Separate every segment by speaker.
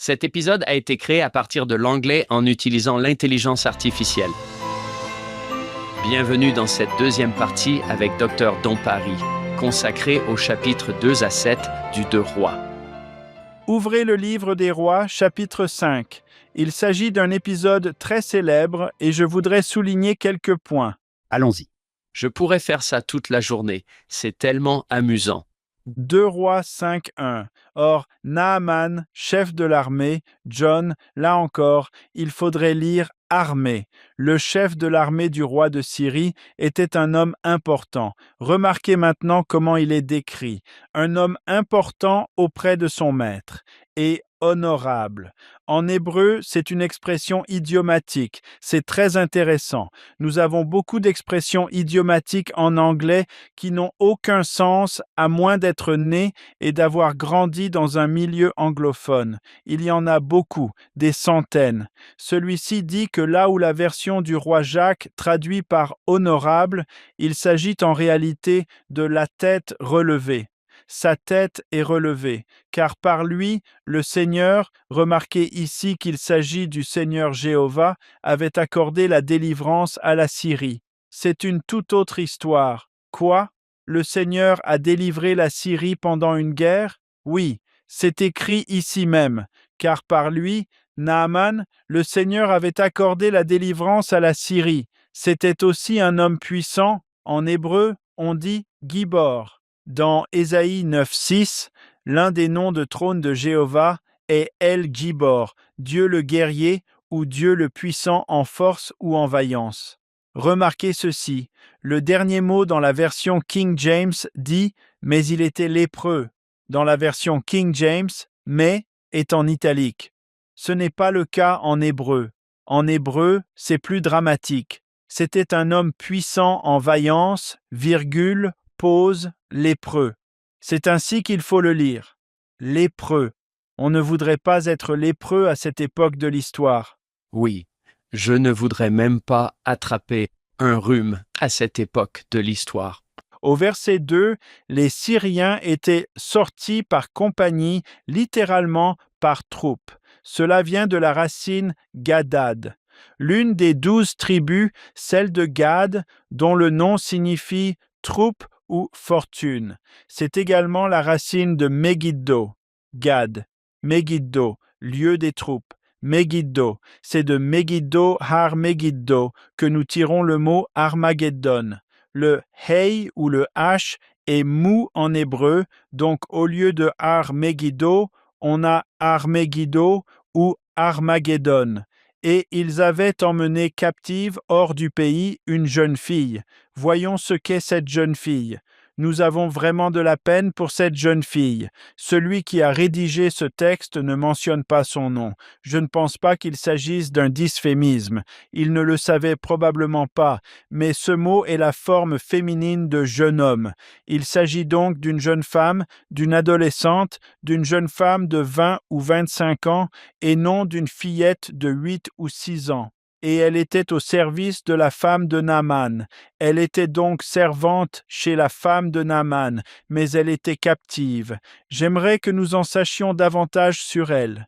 Speaker 1: Cet épisode a été créé à partir de l'anglais en utilisant l'intelligence artificielle. Bienvenue dans cette deuxième partie avec Dr. Dompari, consacrée aux chapitres 2 à 7 du 2 Rois.
Speaker 2: Ouvrez le livre des Rois, chapitre 5. Il s'agit d'un épisode très célèbre et je voudrais souligner quelques points.
Speaker 3: Allons-y.
Speaker 1: Je pourrais faire ça toute la journée, c'est tellement amusant.
Speaker 2: 2 Rois 5:1. Or, Naaman, chef de l'armée, John, là encore, il faudrait lire armée. Le chef de l'armée du roi de Syrie était un homme important. Remarquez maintenant comment il est décrit. Un homme important auprès de son maître et honorable. En hébreu, c'est une expression idiomatique. C'est très intéressant. Nous avons beaucoup d'expressions idiomatiques en anglais qui n'ont aucun sens à moins d'être nés et d'avoir grandi dans un milieu anglophone. Il y en a beaucoup, des centaines. Celui-ci dit que là où la version du roi Jacques traduit par honorable, il s'agit en réalité de la tête relevée. Sa tête est relevée, car par lui, le Seigneur, remarquez ici qu'il s'agit du Seigneur Jéhovah, avait accordé la délivrance à la Syrie. C'est une toute autre histoire. Quoi? Le Seigneur a délivré la Syrie pendant une guerre? Oui, c'est écrit ici même, car par lui, Naaman, le Seigneur avait accordé la délivrance à la Syrie. C'était aussi un homme puissant. En hébreu, on dit Gibor. Dans Ésaïe 9:6, l'un des noms de trône de Jéhovah est El Gibor, Dieu le guerrier ou Dieu le puissant en force ou en vaillance. Remarquez ceci, le dernier mot dans la version King James dit « mais il était lépreux ». Dans la version King James, « mais » est en italique. Ce n'est pas le cas en hébreu. En hébreu, c'est plus dramatique. C'était un homme puissant en vaillance, virgule, pause, lépreux. C'est ainsi qu'il faut le lire. Lépreux. On ne voudrait pas être lépreux à cette époque de l'histoire.
Speaker 1: Oui, je ne voudrais même pas attraper un rhume à cette époque de l'histoire.
Speaker 2: Au verset 2, les Syriens étaient sortis par compagnie, littéralement par troupes. Cela vient de la racine Gadad. L'une des 12 tribus, celle de Gad, dont le nom signifie troupe ou fortune. C'est également la racine de Megiddo, Gad. Megiddo, lieu des troupes. Megiddo, c'est de Megiddo har Megiddo que nous tirons le mot Armageddon. Le hey ou le h est mou en hébreu, donc au lieu de har Megiddo, on a Armegiddo ou Armageddon. Et ils avaient emmené captive hors du pays une jeune fille. Voyons ce qu'est cette jeune fille. Nous avons vraiment de la peine pour cette jeune fille. Celui qui a rédigé ce texte ne mentionne pas son nom. Je ne pense pas qu'il s'agisse d'un dysphémisme. Il ne le savait probablement pas, mais ce mot est la forme féminine de jeune homme. Il s'agit donc d'une jeune femme, d'une adolescente, d'une jeune femme de 20 ou 25 ans et non d'une fillette de 8 ou 6 ans. Et elle était au service de la femme de Naaman. Elle était donc servante chez la femme de Naaman, mais elle était captive. J'aimerais que nous en sachions davantage sur elle.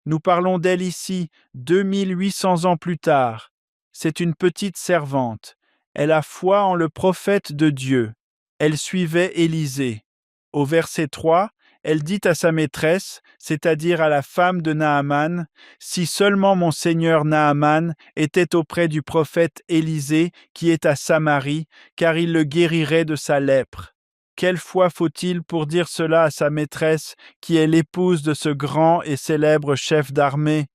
Speaker 2: Nous parlons d'elle ici, 2800 ans plus tard. C'est une petite servante. Elle a foi en le prophète de Dieu. Elle suivait Élisée. Au verset 3, elle dit à sa maîtresse, c'est-à-dire à la femme de Naaman, « Si seulement mon seigneur Naaman était auprès du prophète Élisée qui est à Samarie, car il le guérirait de sa lèpre. » Quelle foi faut-il pour dire cela à sa maîtresse qui est l'épouse de ce grand et célèbre chef d'armée?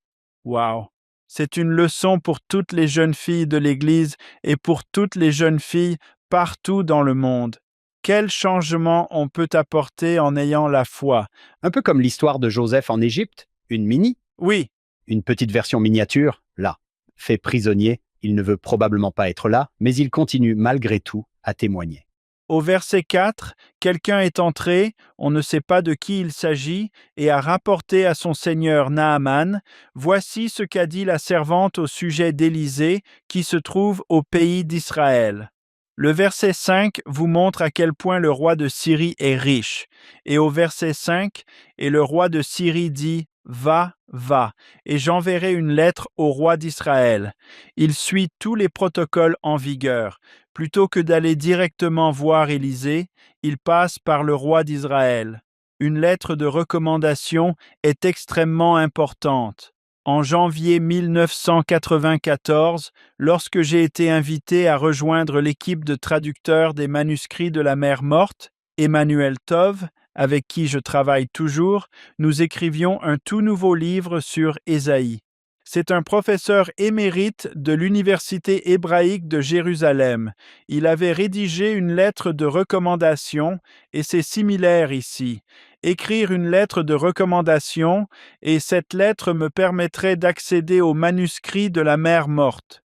Speaker 2: Waouh! C'est une leçon pour toutes les jeunes filles de l'Église et pour toutes les jeunes filles partout dans le monde. Quel changement on peut apporter en ayant la foi?
Speaker 3: Un peu comme l'histoire de Joseph en Égypte, une mini,
Speaker 2: Oui,
Speaker 3: une petite version miniature, là. Fait prisonnier, il ne veut probablement pas être là, mais il continue malgré tout à témoigner.
Speaker 2: au verset 4, quelqu'un est entré, on ne sait pas de qui il s'agit, et a rapporté à son seigneur Naaman, « Voici ce qu'a dit la servante au sujet d'Élisée, qui se trouve au pays d'Israël. » Le verset 5 vous montre à quel point le roi de Syrie est riche. Et au verset 5, « Et le roi de Syrie dit, Va, va, et j'enverrai une lettre au roi d'Israël. Il suit tous les protocoles en vigueur. Plutôt que d'aller directement voir Élisée, il passe par le roi d'Israël. Une lettre de recommandation est extrêmement importante. En janvier 1994, lorsque j'ai été invité à rejoindre l'équipe de traducteurs des manuscrits de la mer Morte, Emmanuel Tov, avec qui je travaille toujours, nous écrivions un tout nouveau livre sur Ésaïe. C'est un professeur émérite de l'Université hébraïque de Jérusalem. Il avait rédigé une lettre de recommandation, et c'est similaire ici. Écrire une lettre de recommandation, et cette lettre me permettrait d'accéder au manuscrit de la mer Morte.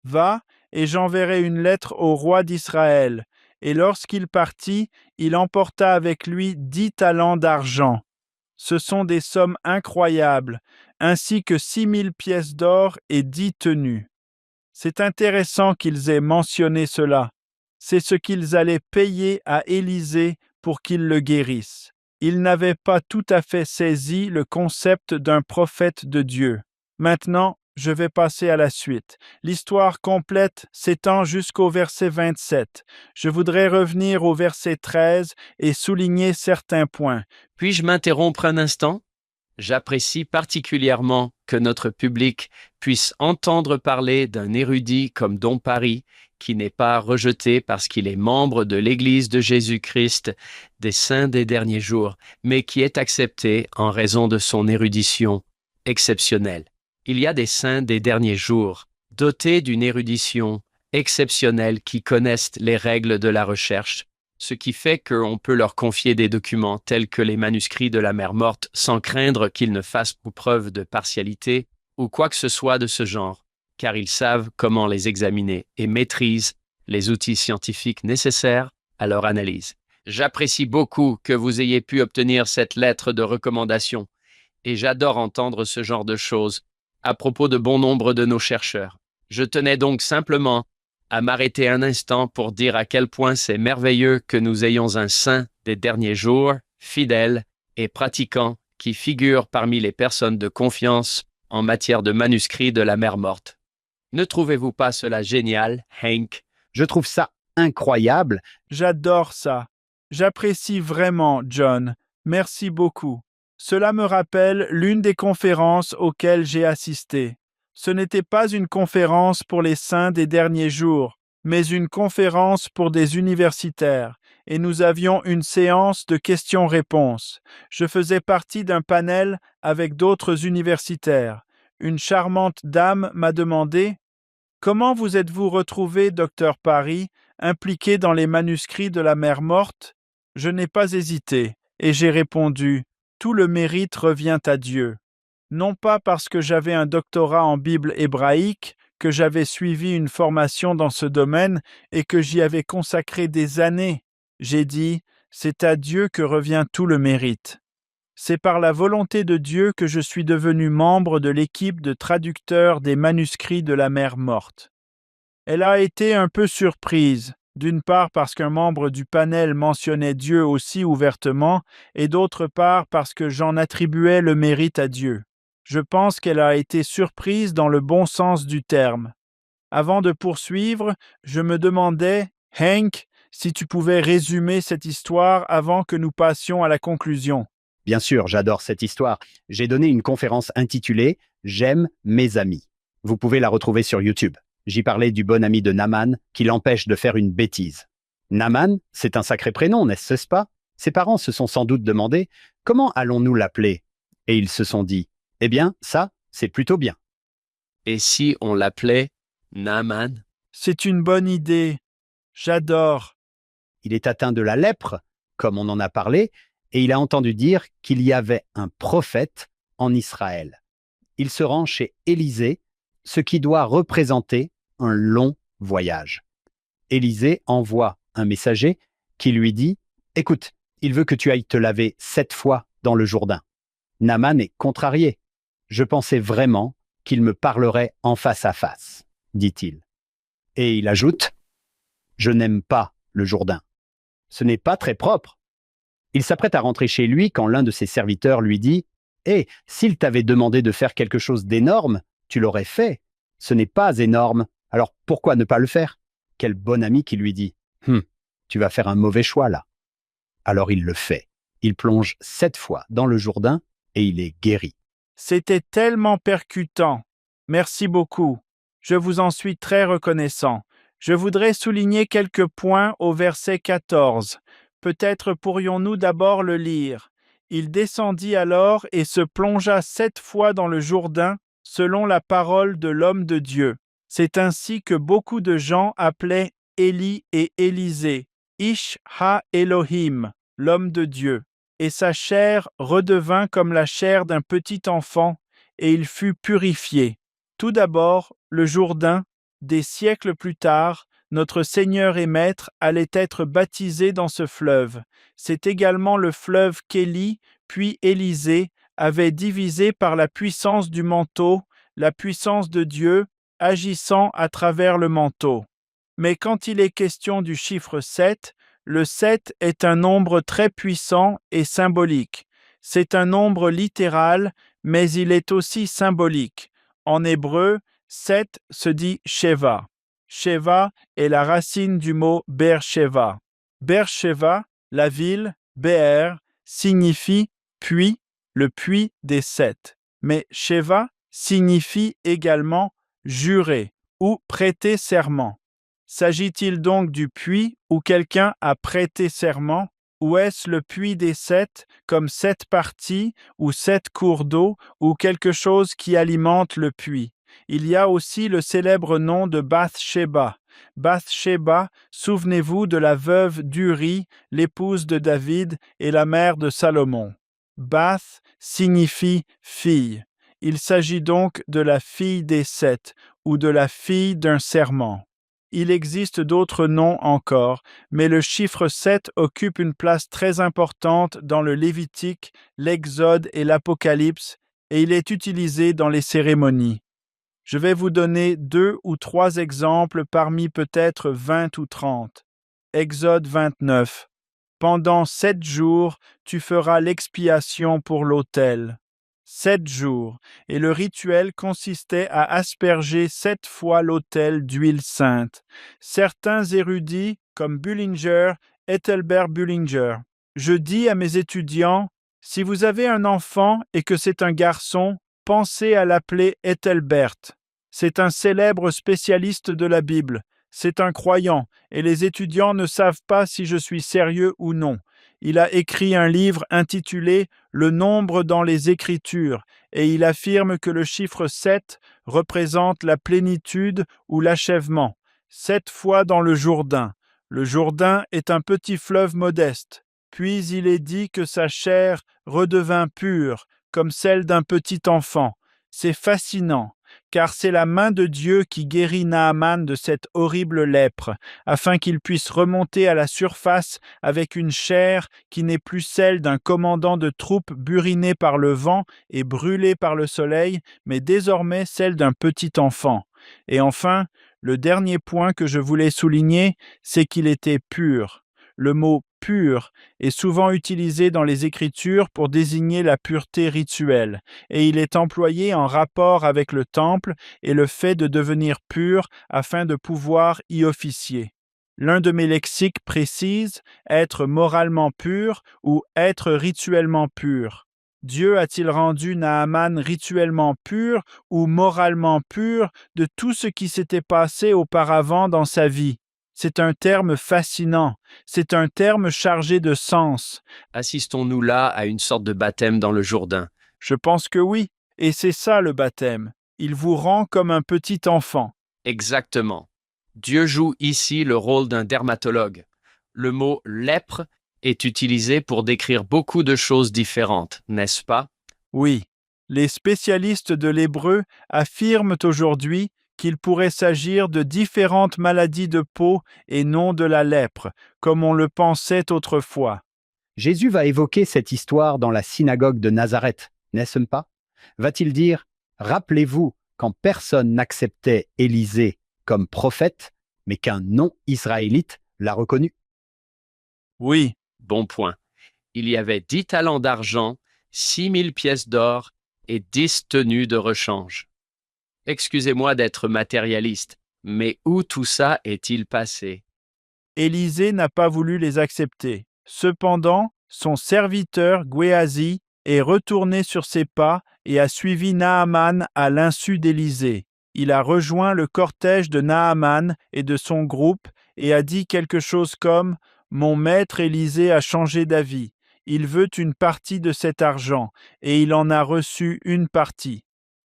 Speaker 2: Va, et j'enverrai une lettre au roi d'Israël. Et lorsqu'il partit, il emporta avec lui 10 talents d'argent. Ce sont des sommes incroyables, ainsi que 6 000 pièces d'or et 10 tenues. C'est intéressant qu'ils aient mentionné cela. C'est ce qu'ils allaient payer à Élisée pour qu'il le guérisse. Ils n'avaient pas tout à fait saisi le concept d'un prophète de Dieu. Maintenant, je vais passer à la suite. L'histoire complète s'étend jusqu'au verset 27. Je voudrais revenir au verset 13 et souligner certains points.
Speaker 1: Puis-je m'interrompre un instant? J'apprécie particulièrement que notre public puisse entendre parler d'un érudit comme Don Paris, qui n'est pas rejeté parce qu'il est membre de l'Église de Jésus-Christ des saints des derniers jours, mais qui est accepté en raison de son érudition exceptionnelle. Il y a des saints des derniers jours, dotés d'une érudition exceptionnelle qui connaissent les règles de la recherche, ce qui fait qu'on peut leur confier des documents tels que les manuscrits de la mer Morte sans craindre qu'ils ne fassent preuve de partialité ou quoi que ce soit de ce genre, car ils savent comment les examiner et maîtrisent les outils scientifiques nécessaires à leur analyse. J'apprécie beaucoup que vous ayez pu obtenir cette lettre de recommandation, et j'adore entendre ce genre de choses à propos de bon nombre de nos chercheurs. Je tenais donc simplement à m'arrêter un instant pour dire à quel point c'est merveilleux que nous ayons un saint des derniers jours, fidèle et pratiquant, qui figure parmi les personnes de confiance en matière de manuscrits de la mer Morte. Ne trouvez-vous pas cela génial, Hank?
Speaker 3: Je trouve ça incroyable.
Speaker 2: J'adore ça. J'apprécie vraiment, John. Merci beaucoup. Cela me rappelle l'une des conférences auxquelles j'ai assisté. Ce n'était pas une conférence pour les saints des derniers jours, mais une conférence pour des universitaires, et nous avions une séance de questions-réponses. Je faisais partie d'un panel avec d'autres universitaires. Une charmante dame m'a demandé « Comment vous êtes-vous retrouvé, docteur Paris, impliqué dans les manuscrits de la mer Morte ?» Je n'ai pas hésité, et j'ai répondu « Tout le mérite revient à Dieu. » Non pas parce que j'avais un doctorat en Bible hébraïque, que j'avais suivi une formation dans ce domaine et que j'y avais consacré des années. J'ai dit « C'est à Dieu que revient tout le mérite. » C'est par la volonté de Dieu que je suis devenu membre de l'équipe de traducteurs des manuscrits de la mer Morte. Elle a été un peu surprise, d'une part parce qu'un membre du panel mentionnait Dieu aussi ouvertement, et d'autre part parce que j'en attribuais le mérite à Dieu. Je pense qu'elle a été surprise dans le bon sens du terme. Avant de poursuivre, je me demandais, Hank, si tu pouvais résumer cette histoire avant que nous passions à la conclusion.
Speaker 3: Bien sûr, j'adore cette histoire. J'ai donné une conférence intitulée « J'aime mes amis ». Vous pouvez la retrouver sur YouTube. J'y parlais du bon ami de Naaman qui l'empêche de faire une bêtise. Naaman, c'est un sacré prénom, n'est-ce pas? Ses parents se sont sans doute demandé « Comment allons-nous l'appeler ?» Et ils se sont dit « Eh bien, ça, c'est plutôt bien. »
Speaker 1: Et si on l'appelait Naaman?
Speaker 2: C'est une bonne idée. J'adore.
Speaker 3: Il est atteint de la lèpre, comme on en a parlé, et il a entendu dire qu'il y avait un prophète en Israël. Il se rend chez Élisée, ce qui doit représenter un long voyage. Élisée envoie un messager qui lui dit « Écoute, il veut que tu ailles te laver 7 fois dans le Jourdain. » Naaman est contrarié. « Je pensais vraiment qu'il me parlerait en face à face, » dit-il. Et il ajoute « Je n'aime pas le Jourdain. Ce n'est pas très propre. » Il s'apprête à rentrer chez lui quand l'un de ses serviteurs lui dit « Et s'il t'avait demandé de faire quelque chose d'énorme, tu l'aurais fait. Ce n'est pas énorme, alors pourquoi ne pas le faire? Quel bon ami qui lui dit tu vas faire un mauvais choix là. Alors il le fait. Il plonge 7 fois dans le Jourdain et il est guéri.
Speaker 2: C'était tellement percutant. Merci beaucoup. Je vous en suis très reconnaissant. Je voudrais souligner quelques points au verset 14. Peut-être pourrions-nous d'abord le lire. Il descendit alors et se plongea 7 fois dans le Jourdain, selon la parole de l'homme de Dieu. C'est ainsi que beaucoup de gens appelaient Élie et Élisée, Ish ha Elohim, l'homme de Dieu. Et sa chair redevint comme la chair d'un petit enfant, et il fut purifié. Tout d'abord, le Jourdain, des siècles plus tard, notre Seigneur et Maître allait être baptisé dans ce fleuve. C'est également le fleuve qu'Élie, puis Élisée, avaient divisé par la puissance du manteau, la puissance de Dieu, agissant à travers le manteau. Mais quand il est question du chiffre 7, le 7 est un nombre très puissant et symbolique. C'est un nombre littéral, mais il est aussi symbolique. En hébreu, 7 se dit Sheva. Sheva est la racine du mot Beersheva. Beersheva, la ville, Be'er, signifie puits, le puits des 7. Mais Sheva signifie également jurer ou prêter serment. S'agit-il donc du puits où quelqu'un a prêté serment, ou est-ce le puits des 7 comme 7 parties ou 7 cours d'eau ou quelque chose qui alimente le puits? Il y a aussi le célèbre nom de Bathsheba. Bathsheba, souvenez-vous de la veuve d'Uri, l'épouse de David et la mère de Salomon. Bath signifie fille. Il s'agit donc de la fille des 7 ou de la fille d'un serment. Il existe d'autres noms encore, mais le chiffre 7 occupe une place très importante dans le Lévitique, l'Exode et l'Apocalypse, et il est utilisé dans les cérémonies. Je vais vous donner 2 ou 3 exemples parmi peut-être 20 ou 30. Exode 29. Pendant 7 jours, tu feras l'expiation pour l'autel. 7 jours, et le rituel consistait à asperger 7 fois l'autel d'huile sainte. Certains érudits, comme Bullinger, Ethelbert Bullinger, je dis à mes étudiants, si vous avez un enfant et que c'est un garçon, pensez à l'appeler Ethelbert. C'est un célèbre spécialiste de la Bible. C'est un croyant, et les étudiants ne savent pas si je suis sérieux ou non. Il a écrit un livre intitulé « Le nombre dans les Écritures » et il affirme que le chiffre 7 représente la plénitude ou l'achèvement. 7 fois dans le Jourdain. Le Jourdain est un petit fleuve modeste. Puis il est dit que sa chair redevint pure, comme celle d'un petit enfant. C'est fascinant, car c'est la main de Dieu qui guérit Naaman de cette horrible lèpre, afin qu'il puisse remonter à la surface avec une chair qui n'est plus celle d'un commandant de troupes buriné par le vent et brûlé par le soleil, mais désormais celle d'un petit enfant. Et enfin, le dernier point que je voulais souligner, c'est qu'il était pur. Le mot pur est souvent utilisé dans les Écritures pour désigner la pureté rituelle, et il est employé en rapport avec le temple et le fait de devenir pur afin de pouvoir y officier. L'un de mes lexiques précise être moralement pur ou être rituellement pur. Dieu a-t-il rendu Naaman rituellement pur ou moralement pur de tout ce qui s'était passé auparavant dans sa vie? C'est un terme fascinant, c'est un terme chargé de sens.
Speaker 1: Assistons-nous là à une sorte de baptême dans le Jourdain?
Speaker 2: Je pense que oui, et c'est ça le baptême. Il vous rend comme un petit enfant.
Speaker 1: Exactement. Dieu joue ici le rôle d'un dermatologue. Le mot lèpre est utilisé pour décrire beaucoup de choses différentes, n'est-ce pas?
Speaker 2: Oui, les spécialistes de l'hébreu affirment aujourd'hui qu'il pourrait s'agir de différentes maladies de peau et non de la lèpre, comme on le pensait autrefois.
Speaker 3: Jésus va évoquer cette histoire dans la synagogue de Nazareth, n'est-ce pas? Va-t-il dire « Rappelez-vous quand personne n'acceptait Élisée comme prophète, mais qu'un non-israélite l'a reconnu ?»
Speaker 2: Oui,
Speaker 1: Bon point. Il y avait 10 talents d'argent 6 000 pièces d'or et 10 tenues de rechange. Excusez-moi d'être matérialiste, mais où tout ça est-il passé?
Speaker 2: Élisée n'a pas voulu les accepter. Cependant, son serviteur Géasi est retourné sur ses pas et a suivi Naaman à l'insu d'Élisée. Il a rejoint le cortège de Naaman et de son groupe et a dit quelque chose comme « Mon maître Élisée a changé d'avis. Il veut une partie de cet argent, et il en a reçu une partie. »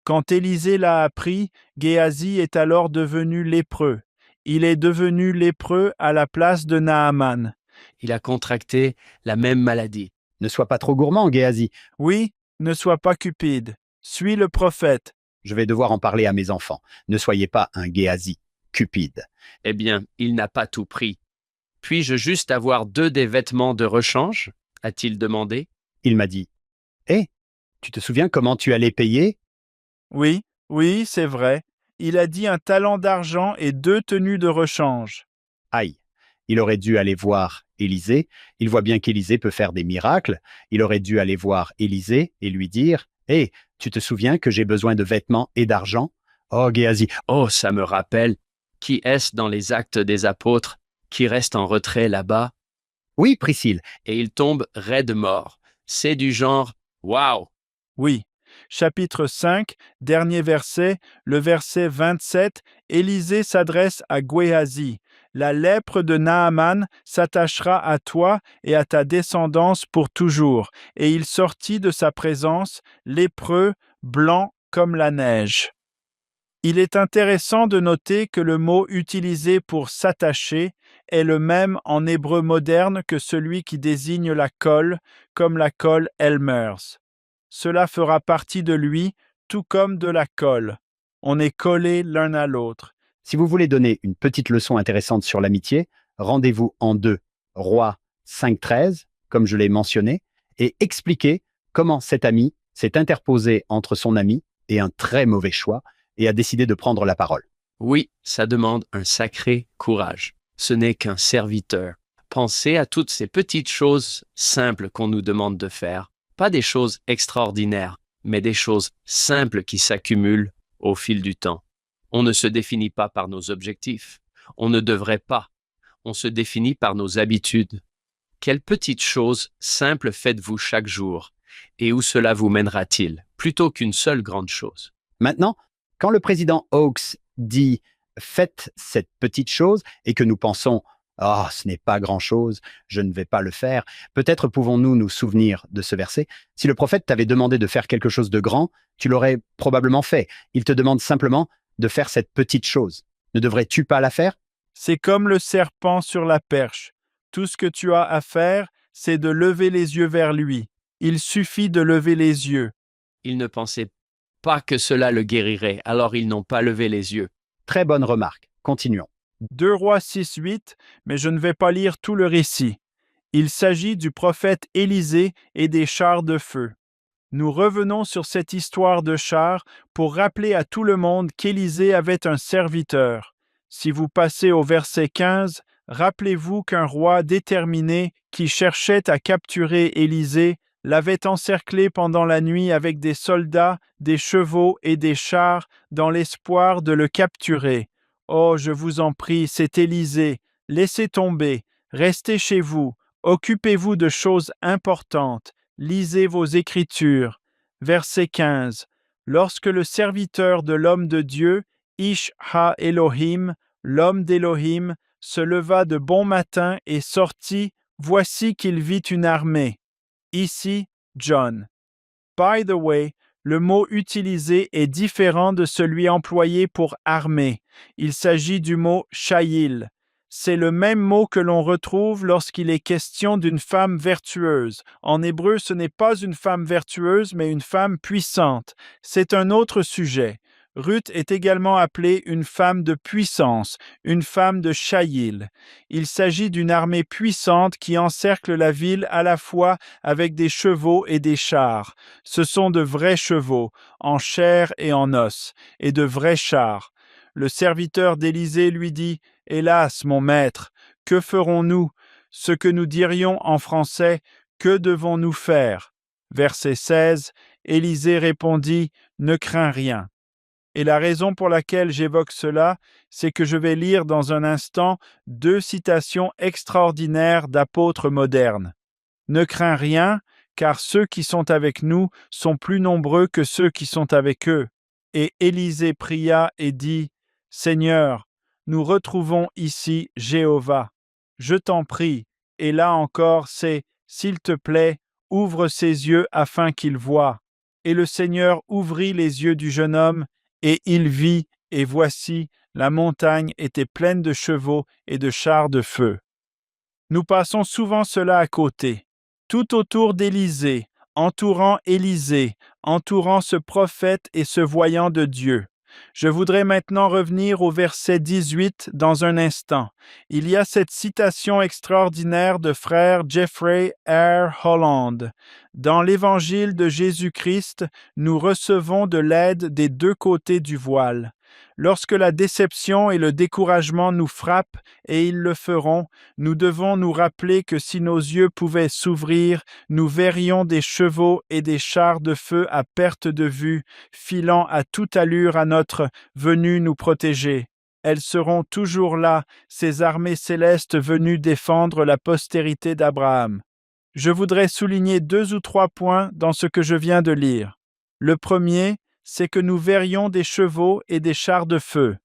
Speaker 2: Quand Élisée l'a appris, Géasi est alors devenu lépreux. Il est devenu lépreux à la place de Naaman.
Speaker 1: Il a contracté la même maladie.
Speaker 3: Ne sois pas trop gourmand, Géasi.
Speaker 2: Oui, ne sois pas cupide. Suis le prophète.
Speaker 3: Je vais devoir en parler à mes enfants. Ne soyez pas un Géasi cupide.
Speaker 1: Eh bien, il n'a pas tout pris. Puis-je juste avoir 2 des vêtements de rechange? A-t-il demandé.
Speaker 3: Il m'a dit, « Hé, tu te souviens comment tu allais payer ?»
Speaker 2: Oui, oui, c'est vrai. Il a dit un talent d'argent et 2 tenues de rechange.
Speaker 3: Aïe, il aurait dû aller voir Élisée. Il voit bien qu'Élisée peut faire des miracles. Il aurait dû aller voir Élisée et lui dire, « Hé, tu te souviens que j'ai besoin de vêtements et d'argent ?» Oh, Géasi,
Speaker 1: Oh, ça me rappelle. Qui est-ce dans les Actes des Apôtres qui reste en retrait là-bas
Speaker 3: oui, Priscille,
Speaker 1: et il tombe raide mort? C'est du genre « Waouh !»
Speaker 2: Oui. Chapitre 5, dernier verset, le verset 27, Élisée s'adresse à Géasi. La lèpre de Naaman s'attachera à toi et à ta descendance pour toujours. Et il sortit de sa présence, lépreux, blanc comme la neige. Il est intéressant de noter que le mot utilisé pour s'attacher est le même en hébreu moderne que celui qui désigne la colle, comme la colle Elmers. Cela fera partie de lui, tout comme de la colle. On est collés l'un à l'autre.
Speaker 3: si vous voulez donner une petite leçon intéressante sur l'amitié, rendez-vous en 2 Rois 5.13, comme je l'ai mentionné, et expliquez comment cet ami s'est interposé entre son ami et un très mauvais choix et a décidé de prendre la parole.
Speaker 1: Oui, ça demande un sacré courage. Ce n'est qu'un serviteur. Pensez à toutes ces petites choses simples qu'on nous demande de faire. Pas des choses extraordinaires, mais des choses simples qui s'accumulent au fil du temps. On ne se définit pas par nos objectifs. On ne devrait pas. On se définit par nos habitudes. Quelles petites choses simples faites-vous chaque jour? Et où cela vous mènera-t-il, plutôt qu'une seule grande chose?
Speaker 3: Maintenant, quand le président Oaks dit « faites cette petite chose » et que nous pensons « ah, ce n'est pas grand-chose, je ne vais pas le faire », peut-être pouvons-nous nous souvenir de ce verset. Si le prophète t'avait demandé de faire quelque chose de grand, tu l'aurais probablement fait. Il te demande simplement de faire cette petite chose. Ne devrais-tu pas la faire?
Speaker 2: C'est comme le serpent sur la perche. Tout ce que tu as à faire, c'est de lever les yeux vers lui. Il suffit de lever les yeux.
Speaker 1: Ils ne pensaient pas que cela le guérirait, alors ils n'ont pas levé les yeux.
Speaker 3: Très bonne remarque. Continuons.
Speaker 2: 2 Rois 6.8, mais je ne vais pas lire tout le récit. Il s'agit du prophète Élisée et des chars de feu. Nous revenons sur cette histoire de chars pour rappeler à tout le monde qu'Élisée avait un serviteur. Si vous passez au verset 15, rappelez-vous qu'un roi déterminé qui cherchait à capturer Élisée l'avait encerclé pendant la nuit avec des soldats, des chevaux et des chars dans l'espoir de le capturer. Oh, je vous en prie, c'est Élisée. Laissez tomber, restez chez vous, occupez-vous de choses importantes, lisez vos Écritures. Verset 15. Lorsque le serviteur de l'homme de Dieu, Ish-ha-Elohim, l'homme d'Élohim, se leva de bon matin et sortit, voici qu'il vit une armée. Ici, John. By the way, le mot utilisé est différent de celui employé pour armée. Il s'agit du mot shayil. C'est le même mot que l'on retrouve lorsqu'il est question d'une femme vertueuse. En hébreu, ce n'est pas une femme vertueuse, mais une femme puissante. C'est un autre sujet. Ruth est également appelée une femme de puissance, une femme de shayil. Il s'agit d'une armée puissante qui encercle la ville à la fois avec des chevaux et des chars. Ce sont de vrais chevaux, en chair et en os, et de vrais chars. Le serviteur d'Élisée lui dit « Hélas, mon maître, que ferons-nous? Ce que nous dirions en français, que devons-nous faire » Verset 16, Élisée répondit, « Ne crains rien. » Et la raison pour laquelle j'évoque cela, c'est que je vais lire dans un instant 2 citations extraordinaires d'apôtres modernes. Ne crains rien, car ceux qui sont avec nous sont plus nombreux que ceux qui sont avec eux. Et Élisée pria et dit, « Seigneur, nous retrouvons ici Jéhovah. Je t'en prie. » Et là encore, c'est, « S'il te plaît, ouvre ses yeux afin qu'il voie. » Et le Seigneur ouvrit les yeux du jeune homme, et il vit, et voici, la montagne était pleine de chevaux et de chars de feu. Nous passons souvent cela à côté. Tout autour d'Élisée, entourant ce prophète et ce voyant de Dieu. Je voudrais maintenant revenir au verset 18 dans un instant. Il y a cette citation extraordinaire de frère Jeffrey R. Holland. Dans l'Évangile de Jésus-Christ, nous recevons de l'aide des 2 côtés du voile. Lorsque la déception et le découragement nous frappent, et ils le feront, nous devons nous rappeler que si nos yeux pouvaient s'ouvrir, nous verrions des chevaux et des chars de feu à perte de vue, filant à toute allure à notre venue nous protéger. Elles seront toujours là, ces armées célestes venues défendre la postérité d'Abraham. Je voudrais souligner 2 ou 3 points dans ce que je viens de lire. Le premier, c'est que nous verrions des chevaux et des chars de feu.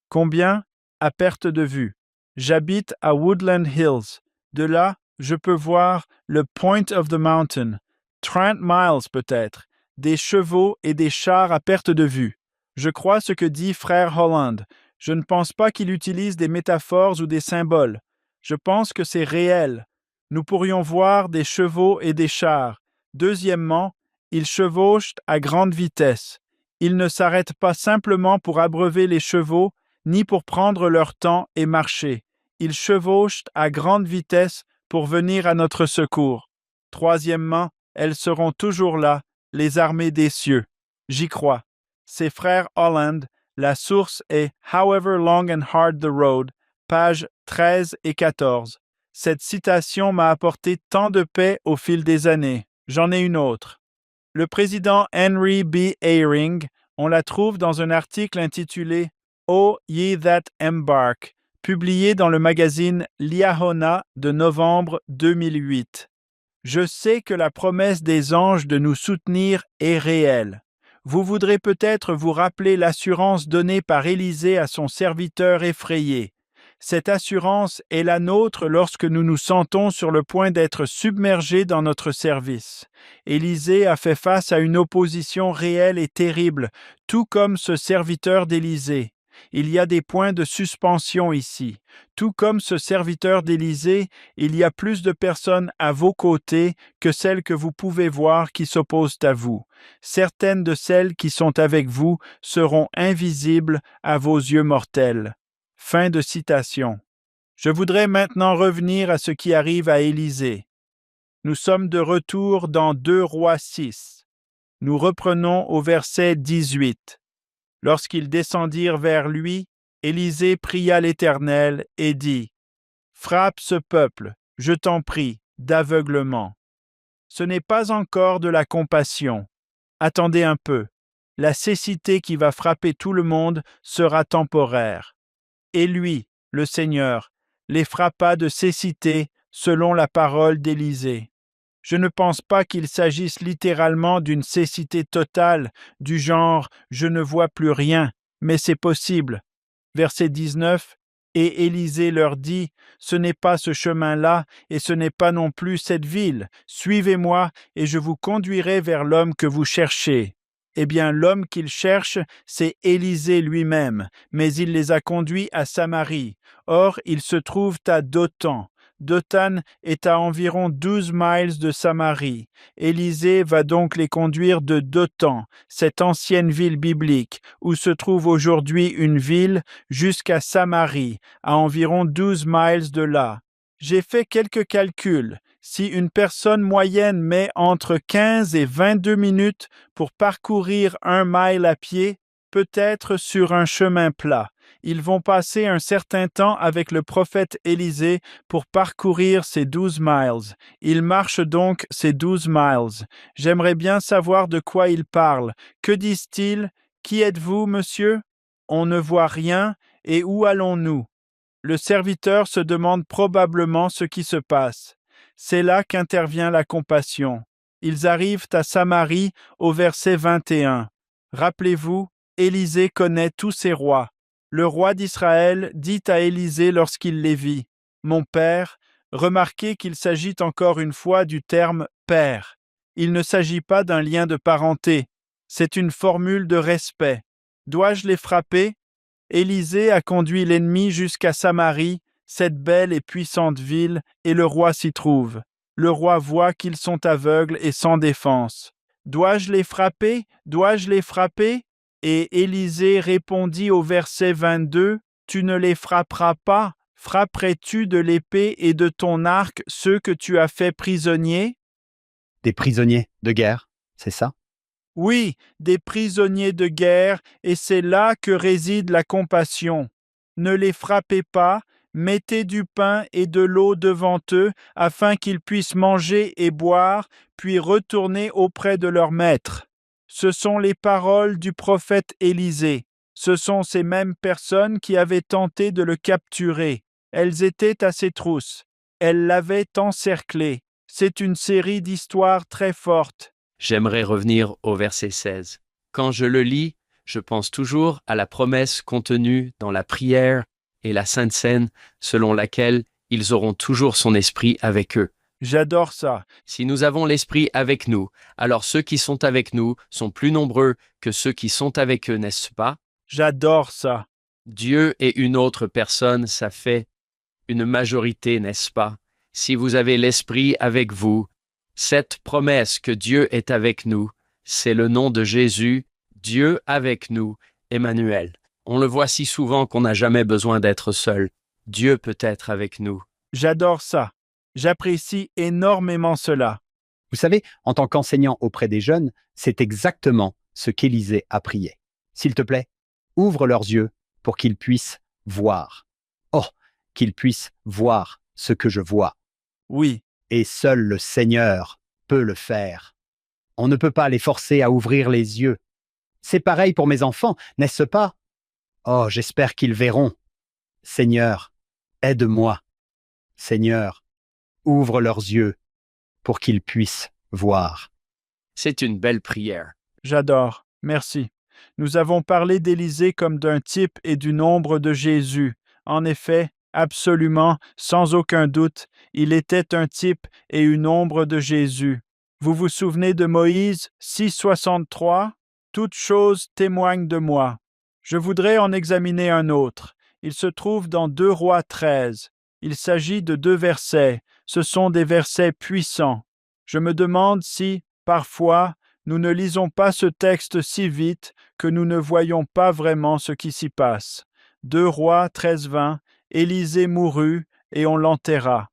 Speaker 2: Combien? À perte de vue. J'habite à Woodland Hills. De là, je peux voir le Point of the Mountain. 30 miles peut-être. Des chevaux et des chars à perte de vue. Je crois ce que dit frère Holland. Je ne pense pas qu'il utilise des métaphores ou des symboles. Je pense que c'est réel. Nous pourrions voir des chevaux et des chars. Deuxièmement, ils chevauchent à grande vitesse. Ils ne s'arrêtent pas simplement pour abreuver les chevaux, ni pour prendre leur temps et marcher. Ils chevauchent à grande vitesse pour venir à notre secours. Troisièmement, elles seront toujours là, les armées des cieux. J'y crois. C'est frère Holland. La source est However long and hard the road, pages 13 et 14. Cette citation m'a apporté tant de paix au fil des années. J'en ai une autre. Le président Henry B. Eyring, on la trouve dans un article intitulé « O Ye That Embark », publié dans le magazine Liahona de novembre 2008. Je sais que la promesse des anges de nous soutenir est réelle. Vous voudrez peut-être vous rappeler l'assurance donnée par Élisée à son serviteur effrayé. Cette assurance est la nôtre lorsque nous nous sentons sur le point d'être submergés dans notre service. Élisée a fait face à une opposition réelle et terrible, tout comme ce serviteur d'Élisée. Il y a des points de suspension ici. Tout comme ce serviteur d'Élisée, il y a plus de personnes à vos côtés que celles que vous pouvez voir qui s'opposent à vous. Certaines de celles qui sont avec vous seront invisibles à vos yeux mortels. Fin de citation. Je voudrais maintenant revenir à ce qui arrive à Élisée. Nous sommes de retour dans 2 Rois 6. Nous reprenons au verset 18. Lorsqu'ils descendirent vers lui, Élisée pria l'Éternel et dit, « Frappe ce peuple, je t'en prie, d'aveuglement. » Ce n'est pas encore de la compassion. Attendez un peu. La cécité qui va frapper tout le monde sera temporaire. Et lui, le Seigneur, les frappa de cécité selon la parole d'Élisée. Je ne pense pas qu'il s'agisse littéralement d'une cécité totale, du genre « je ne vois plus rien », mais c'est possible. Verset 19, « Et Élisée leur dit, ce n'est pas ce chemin-là, et ce n'est pas non plus cette ville. Suivez-moi, et je vous conduirai vers l'homme que vous cherchez. » Eh bien, l'homme qu'il cherche, c'est Élisée lui-même, mais il les a conduits à Samarie. Or, ils se trouvent à Dothan. Dothan est à environ 12 miles de Samarie. Élisée va donc les conduire de Dothan, cette ancienne ville biblique, où se trouve aujourd'hui une ville, jusqu'à Samarie, à environ 12 miles de là. J'ai fait quelques calculs. Si une personne moyenne met entre 15 et 22 minutes pour parcourir 1 mile à pied, peut-être sur un chemin plat, Ils vont passer un certain temps avec le prophète Élisée pour parcourir ces 12 miles. Ils marchent donc ces 12 miles. J'aimerais bien savoir de quoi ils parlent. Que disent-ils? Qui êtes-vous, monsieur? On ne voit rien, et où allons-nous? Le serviteur se demande probablement ce qui se passe. C'est là qu'intervient la compassion. Ils arrivent à Samarie au verset 21. Rappelez-vous, Élisée connaît tous ses rois. Le roi d'Israël dit à Élisée lorsqu'il les vit, « Mon père », remarquez qu'il s'agit encore une fois du terme « père ». Il ne s'agit pas d'un lien de parenté. C'est une formule de respect. Dois-je les frapper? Élisée a conduit l'ennemi jusqu'à Samarie, cette belle et puissante ville, et le roi s'y trouve. Le roi voit qu'ils sont aveugles et sans défense. Dois-je les frapper? Dois-je les frapper? Et Élisée répondit au verset 22, Tu ne les frapperas pas. Frapperais-tu de l'épée et de ton arc ceux que tu as fait prisonniers?
Speaker 3: Des prisonniers de guerre, c'est ça?
Speaker 2: Oui, des prisonniers de guerre, et c'est là que réside la compassion. Ne les frappez pas, mettez du pain et de l'eau devant eux, afin qu'ils puissent manger et boire, puis retourner auprès de leur maître. Ce sont les paroles du prophète Élisée. Ce sont ces mêmes personnes qui avaient tenté de le capturer. Elles étaient à ses trousses. Elles l'avaient encerclé. C'est une série d'histoires très fortes.
Speaker 1: J'aimerais revenir au verset 16. Quand je le lis, je pense toujours à la promesse contenue dans la prière et la Sainte Seine, selon laquelle ils auront toujours son esprit avec eux.
Speaker 2: J'adore ça.
Speaker 1: Si nous avons l'esprit avec nous, alors ceux qui sont avec nous sont plus nombreux que ceux qui sont avec eux, n'est-ce pas?
Speaker 2: J'adore ça.
Speaker 1: Dieu et une autre personne, ça fait une majorité, n'est-ce pas? Si vous avez l'esprit avec vous, cette promesse que Dieu est avec nous, c'est le nom de Jésus, Dieu avec nous, Emmanuel. On le voit si souvent qu'on n'a jamais besoin d'être seul. Dieu peut être avec nous.
Speaker 2: J'adore ça. J'apprécie énormément cela.
Speaker 3: Vous savez, en tant qu'enseignant auprès des jeunes, c'est exactement ce qu'Élisée a prié. S'il te plaît, ouvre leurs yeux pour qu'ils puissent voir. Oh, qu'ils puissent voir ce que je vois.
Speaker 2: Oui,
Speaker 3: Et seul le Seigneur peut le faire. On ne peut pas les forcer à ouvrir les yeux. C'est pareil pour mes enfants, n'est-ce pas? Oh, j'espère qu'ils verront. Seigneur, aide-moi. Seigneur, ouvre leurs yeux pour qu'ils puissent voir.
Speaker 1: C'est une belle prière.
Speaker 2: j'adore. Merci. Nous avons parlé d'Élisée comme d'un type et du nombre de Jésus. En effet, absolument, sans aucun doute, il était un type et une ombre de Jésus. Vous vous souvenez de Moïse 6,63? Toute chose témoigne de moi. Je voudrais en examiner un autre. Il se trouve dans 2 Rois 13. Il s'agit de 2 versets. Ce sont des versets puissants. Je me demande si, parfois, nous ne lisons pas ce texte si vite que nous ne voyons pas vraiment ce qui s'y passe. 2 Rois 13:20, Élisée mourut et on l'enterra.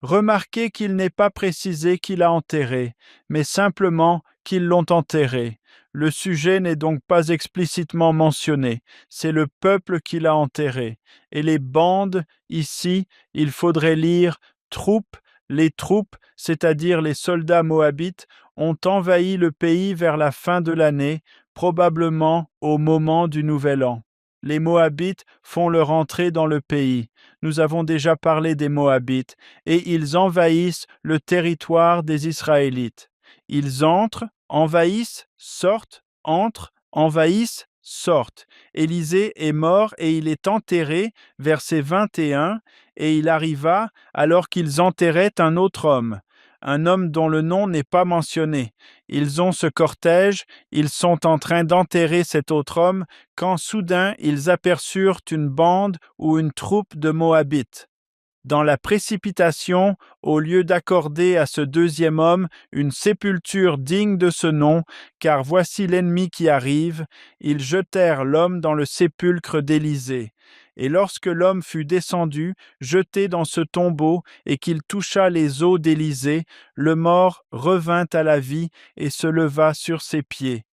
Speaker 2: Remarquez qu'il n'est pas précisé qui l'a enterré, mais simplement qu'ils l'ont enterré. Le sujet n'est donc pas explicitement mentionné, c'est le peuple qui l'a enterré. Et les bandes, ici, il faudrait lire troupes. Les troupes, c'est-à-dire les soldats moabites, ont envahi le pays vers la fin de l'année, probablement au moment du Nouvel An. Les Moabites font leur entrée dans le pays. Nous avons déjà parlé des Moabites, et ils envahissent le territoire des Israélites. Ils entrent, envahissent, sortent, entrent, envahissent, sortent. Élisée est mort et il est enterré, verset 21, et il arriva alors qu'ils enterraient un autre homme, un homme dont le nom n'est pas mentionné. Ils ont ce cortège, ils sont en train d'enterrer cet autre homme, quand soudain ils aperçurent une bande ou une troupe de Moabites. Dans la précipitation, au lieu d'accorder à ce deuxième homme une sépulture digne de ce nom, car voici l'ennemi qui arrive, ils jetèrent l'homme dans le sépulcre d'Élisée. Et lorsque l'homme fut descendu, jeté dans ce tombeau, et qu'il toucha les os d'Élisée, le mort revint à la vie et se leva sur ses pieds.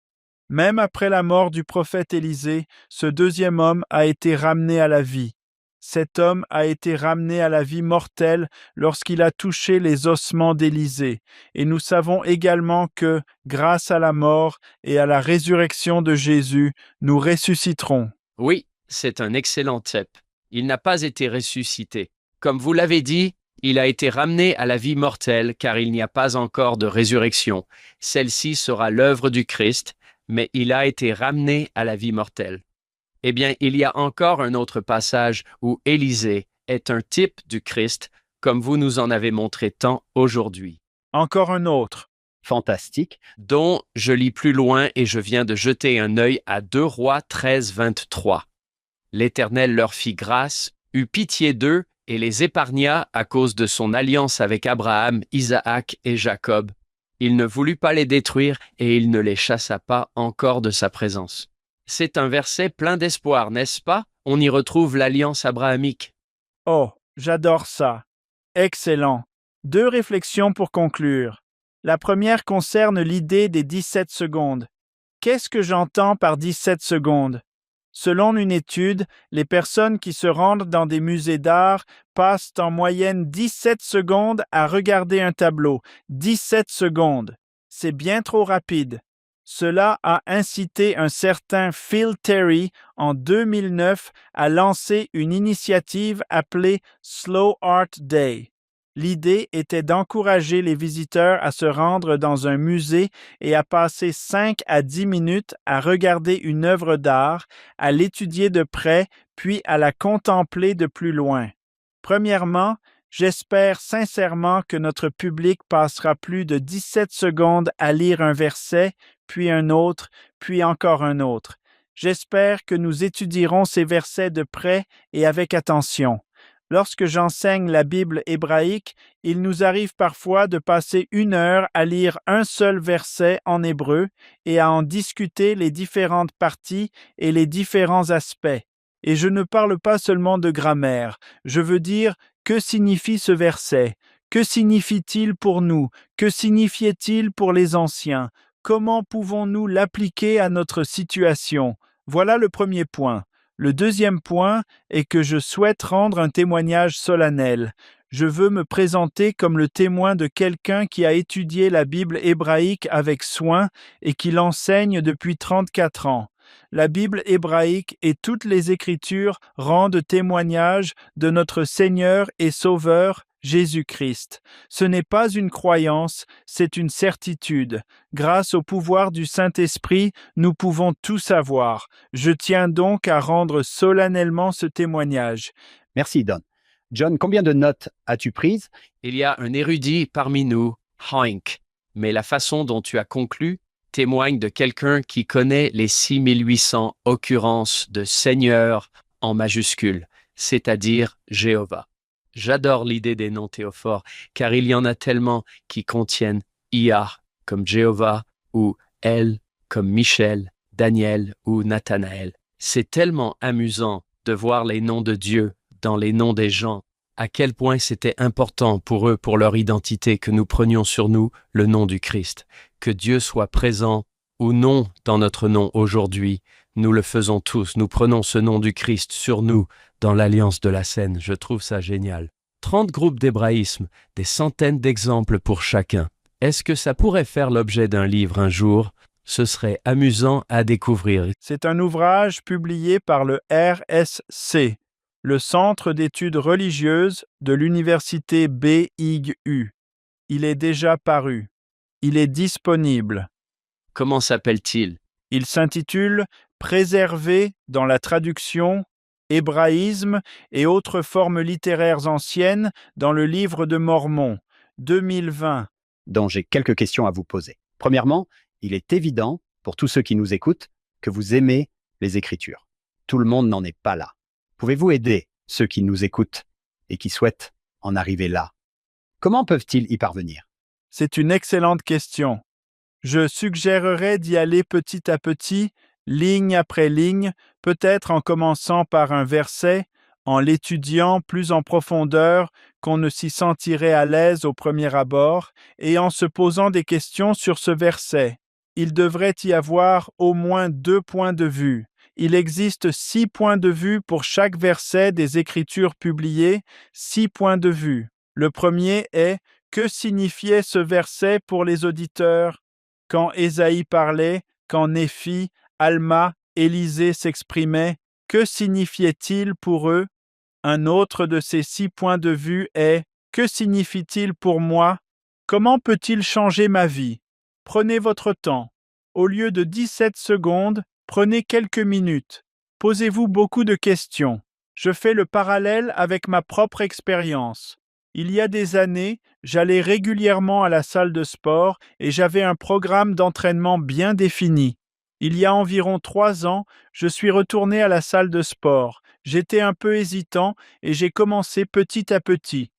Speaker 2: Même après la mort du prophète Élisée, ce deuxième homme a été ramené à la vie. Cet homme a été ramené à la vie mortelle lorsqu'il a touché les ossements d'Élisée. Et nous savons également que, grâce à la mort et à la résurrection de Jésus, nous ressusciterons.
Speaker 1: Oui, c'est un excellent type. Il n'a pas été ressuscité. Comme vous l'avez dit, il a été ramené à la vie mortelle car il n'y a pas encore de résurrection. Celle-ci sera l'œuvre du Christ, mais il a été ramené à la vie mortelle. Eh bien, il y a encore un autre passage où Élisée est un type du Christ, comme vous nous en avez montré tant aujourd'hui.
Speaker 2: Encore un autre.
Speaker 3: Fantastique.
Speaker 1: Dont je lis plus loin et je viens de jeter un œil à 2 Rois 13, 23. L'Éternel leur fit grâce, eut pitié d'eux et les épargna à cause de son alliance avec Abraham, Isaac et Jacob. Il ne voulut pas les détruire et il ne les chassa pas encore de sa présence. C'est un verset plein d'espoir, n'est-ce pas? On y retrouve l'alliance abrahamique.
Speaker 2: Oh, j'adore ça. Excellent. 2 réflexions pour conclure. La première concerne l'idée des 17 secondes. Qu'est-ce que j'entends par 17 secondes? Selon une étude, les personnes qui se rendent dans des musées d'art passent en moyenne 17 secondes à regarder un tableau. 17 secondes. C'est bien trop rapide. Cela a incité un certain Phil Terry en 2009 à lancer une initiative appelée Slow Art Day. L'idée était d'encourager les visiteurs à se rendre dans un musée et à passer 5 à 10 minutes à regarder une œuvre d'art, à l'étudier de près, puis à la contempler de plus loin. Premièrement, j'espère sincèrement que notre public passera plus de 17 secondes à lire un verset, puis un autre, puis encore un autre. J'espère que nous étudierons ces versets de près et avec attention. Lorsque j'enseigne la Bible hébraïque, il nous arrive parfois de passer 1 heure à lire un seul verset en hébreu et à en discuter les différentes parties et les différents aspects. Et je ne parle pas seulement de grammaire, je veux dire, que signifie ce verset? Que signifie-t-il pour nous? Que signifiait-il pour les anciens? Comment pouvons-nous l'appliquer à notre situation? Voilà le premier point. Le deuxième point est que je souhaite rendre un témoignage solennel. Je veux me présenter comme le témoin de quelqu'un qui a étudié la Bible hébraïque avec soin et qui l'enseigne depuis 34 ans. La Bible hébraïque et toutes les Écritures rendent témoignage de notre Seigneur et Sauveur, Jésus-Christ. Ce n'est pas une croyance, c'est une certitude. Grâce au pouvoir du Saint-Esprit, nous pouvons tout savoir. Je tiens donc à rendre solennellement ce témoignage.
Speaker 3: Merci, Don. John, combien de notes as-tu prises?
Speaker 1: Il y a un érudit parmi nous, Hank, mais la façon dont tu as conclu témoigne de quelqu'un qui connaît les 6800 occurrences de Seigneur en majuscule, c'est-à-dire Jéhovah. J'adore l'idée des noms théophores, car il y en a tellement qui contiennent Ia comme Jéhovah, ou El comme Michel, Daniel ou Nathanaël. C'est tellement amusant de voir les noms de Dieu dans les noms des gens, à quel point c'était important pour eux, pour leur identité, que nous prenions sur nous le nom du Christ. Que Dieu soit présent ou non dans notre nom aujourd'hui, nous le faisons tous, nous prenons ce nom du Christ sur nous dans l'Alliance de la Seine. Je trouve ça génial. 30 groupes d'hébraïsme, des centaines d'exemples pour chacun. Est-ce que ça pourrait faire l'objet d'un livre un jour? Ce serait amusant à découvrir.
Speaker 2: C'est un ouvrage publié par le RSC, le Centre d'études religieuses de l'Université BYU. Il est déjà paru. Il est disponible.
Speaker 1: Comment s'appelle-t-il?
Speaker 2: Il s'intitule « Préservé dans la traduction, hébraïsme et autres formes littéraires anciennes dans le livre de Mormon, 2020 ».
Speaker 3: Dont j'ai quelques questions à vous poser. Premièrement, il est évident, pour tous ceux qui nous écoutent, que vous aimez les Écritures. Tout le monde n'en est pas là. Pouvez-vous aider ceux qui nous écoutent et qui souhaitent en arriver là? Comment peuvent-ils y parvenir?
Speaker 2: C'est une excellente question. Je suggérerais d'y aller petit à petit, ligne après ligne, peut-être en commençant par un verset, en l'étudiant plus en profondeur qu'on ne s'y sentirait à l'aise au premier abord, et en se posant des questions sur ce verset. Il devrait y avoir au moins 2 points de vue. Il existe 6 points de vue pour chaque verset des Écritures publiées, 6 points de vue. Le premier est « Que signifiait ce verset pour les auditeurs ?» Quand Ésaïe parlait, quand Néphi, Alma, Élisée s'exprimaient, que signifiait-il pour eux? Un autre de ces 6 points de vue est « Que signifie-t-il pour moi? Comment peut-il changer ma vie ?» Prenez votre temps. Au lieu de 17 secondes, prenez quelques minutes. Posez-vous beaucoup de questions. Je fais le parallèle avec ma propre expérience. Il y a des années, j'allais régulièrement à la salle de sport et j'avais un programme d'entraînement bien défini. Il y a environ 3 ans, je suis retourné à la salle de sport. J'étais un peu hésitant et j'ai commencé petit à petit.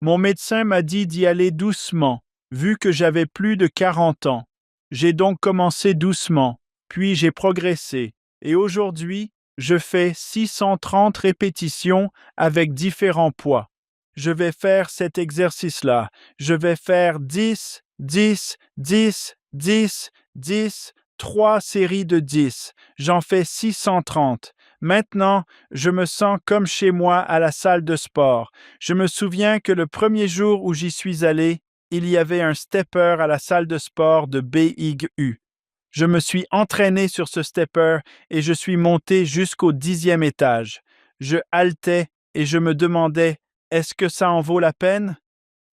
Speaker 2: Mon médecin m'a dit d'y aller doucement, vu que j'avais plus de 40 ans. J'ai donc commencé doucement, puis j'ai progressé. Et aujourd'hui, je fais 630 répétitions avec différents poids. Je vais faire cet exercice-là. Je vais faire 10, 10, 10, 10, 10, 3 séries de 10. J'en fais 630. Maintenant, je me sens comme chez moi à la salle de sport. Je me souviens que le premier jour où j'y suis allé, il y avait un stepper à la salle de sport de BYU. Je me suis entraîné sur ce stepper et je suis monté jusqu'au 10e étage. Je haletais et je me demandais, est-ce que ça en vaut la peine?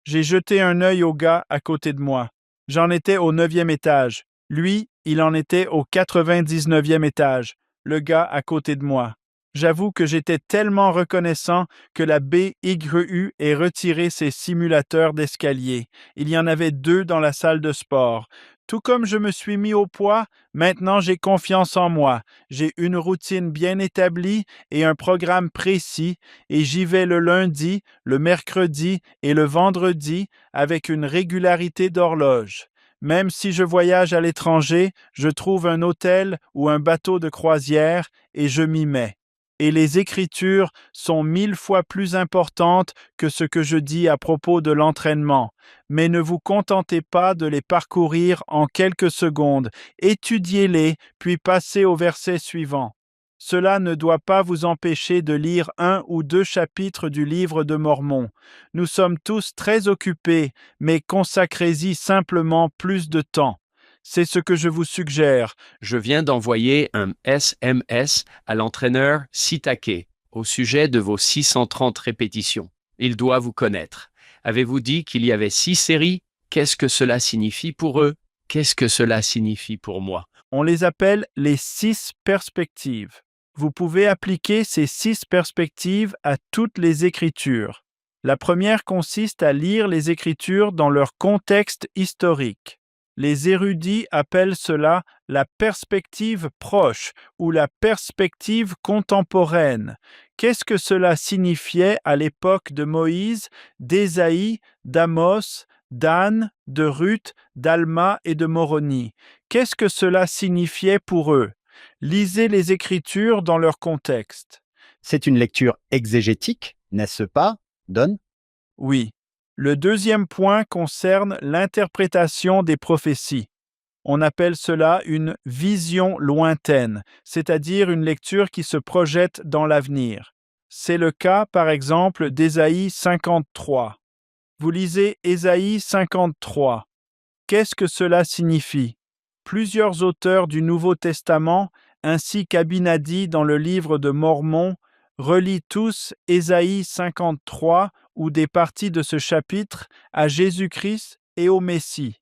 Speaker 2: J'ai jeté un œil au gars à côté de moi. J'en étais au 9e étage. Lui, il en était au 99e étage, le gars à côté de moi. J'avoue que j'étais tellement reconnaissant que la BYU ait retiré ses simulateurs d'escalier. Il y en avait 2 dans la salle de sport. Tout comme je me suis mis au poids, maintenant j'ai confiance en moi. J'ai une routine bien établie et un programme précis et j'y vais le lundi, le mercredi et le vendredi avec une régularité d'horloge. Même si je voyage à l'étranger, je trouve un hôtel ou un bateau de croisière et je m'y mets. Et les Écritures sont 1000 fois plus importantes que ce que je dis à propos de l'entraînement. Mais ne vous contentez pas de les parcourir en quelques secondes. Étudiez-les, puis passez au verset suivant. Cela ne doit pas vous empêcher de lire 1 ou 2 chapitres du livre de Mormon. Nous sommes tous très occupés, mais consacrez-y simplement plus de temps. C'est ce que je vous suggère.
Speaker 1: Je viens d'envoyer un SMS à l'entraîneur Sitake au sujet de vos 630 répétitions. Il doit vous connaître. Avez-vous dit qu'il y avait 6 séries? Qu'est-ce que cela signifie pour eux? Qu'est-ce que cela signifie pour moi?
Speaker 2: On les appelle les 6 perspectives. Vous pouvez appliquer ces 6 perspectives à toutes les Écritures. La première consiste à lire les Écritures dans leur contexte historique. Les érudits appellent cela la perspective proche ou la perspective contemporaine. Qu'est-ce que cela signifiait à l'époque de Moïse, d'Ésaïe, d'Amos, d'Anne, de Ruth, d'Alma et de Moroni? Qu'est-ce que cela signifiait pour eux? Lisez les Écritures dans leur contexte.
Speaker 3: C'est une lecture exégétique, n'est-ce pas, Don?
Speaker 2: Oui. Le deuxième point concerne l'interprétation des prophéties. On appelle cela une vision lointaine, c'est-à-dire une lecture qui se projette dans l'avenir. C'est le cas, par exemple, d'Ésaïe 53. Vous lisez Ésaïe 53. Qu'est-ce que cela signifie? Plusieurs auteurs du Nouveau Testament, ainsi qu'Abinadi dans le livre de Mormon, relient tous Ésaïe 53 ou des parties de ce chapitre à Jésus-Christ et au Messie.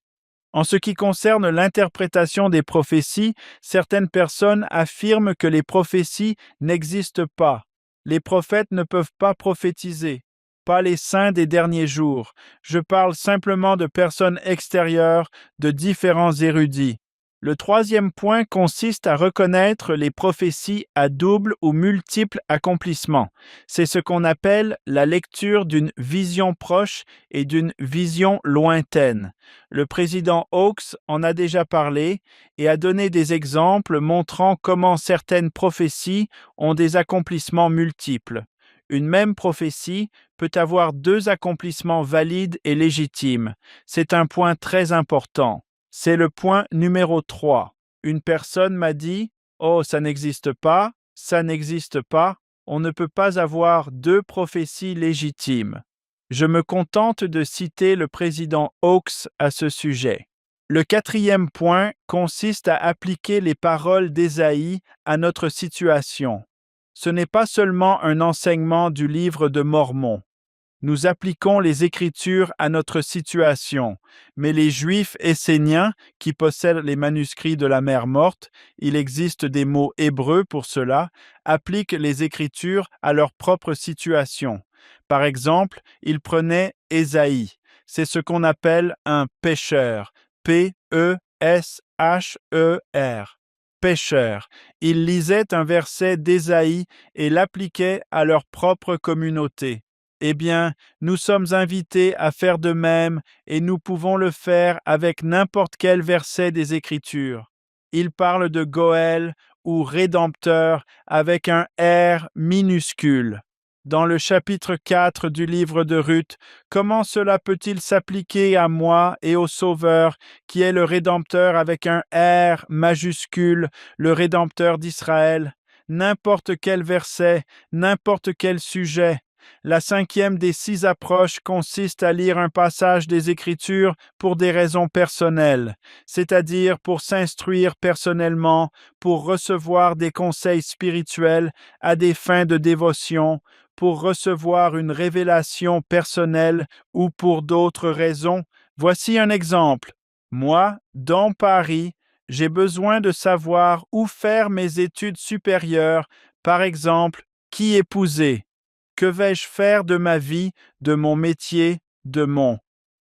Speaker 2: En ce qui concerne l'interprétation des prophéties, certaines personnes affirment que les prophéties n'existent pas. Les prophètes ne peuvent pas prophétiser, pas les saints des derniers jours. Je parle simplement de personnes extérieures, de différents érudits. Le troisième point consiste à reconnaître les prophéties à double ou multiple accomplissement. C'est ce qu'on appelle la lecture d'une vision proche et d'une vision lointaine. Le président Oaks en a déjà parlé et a donné des exemples montrant comment certaines prophéties ont des accomplissements multiples. Une même prophétie peut avoir 2 accomplissements valides et légitimes. C'est un point très important. C'est le point numéro 3. Une personne m'a dit « Oh, ça n'existe pas, ça n'existe pas, on ne peut pas avoir deux prophéties légitimes. » Je me contente de citer le président Oakes à ce sujet. Le 4e point consiste à appliquer les paroles d'Ésaïe à notre situation. Ce n'est pas seulement un enseignement du livre de Mormon. Nous appliquons les Écritures à notre situation, mais les Juifs esséniens qui possèdent les manuscrits de la mer morte, il existe des mots hébreux pour cela, appliquent les Écritures à leur propre situation. Par exemple, ils prenaient Ésaïe. C'est ce qu'on appelle un pécheur. P-E-S-H-E-R. Pécheur. Ils lisaient un verset d'Ésaïe et l'appliquaient à leur propre communauté. Eh bien, nous sommes invités à faire de même et nous pouvons le faire avec n'importe quel verset des Écritures. Il parle de Goël ou Rédempteur avec un R minuscule. Dans le chapitre 4 du livre de Ruth, comment cela peut-il s'appliquer à moi et au Sauveur, qui est le Rédempteur avec un R majuscule, le Rédempteur d'Israël? N'importe quel verset, n'importe quel sujet. La 5e des 6 approches consiste à lire un passage des Écritures pour des raisons personnelles, c'est-à-dire pour s'instruire personnellement, pour recevoir des conseils spirituels à des fins de dévotion, pour recevoir une révélation personnelle ou pour d'autres raisons. Voici un exemple. Moi, dans Paris, j'ai besoin de savoir où faire mes études supérieures, par exemple, qui épouser. Que vais-je faire de ma vie, de mon métier, de mon...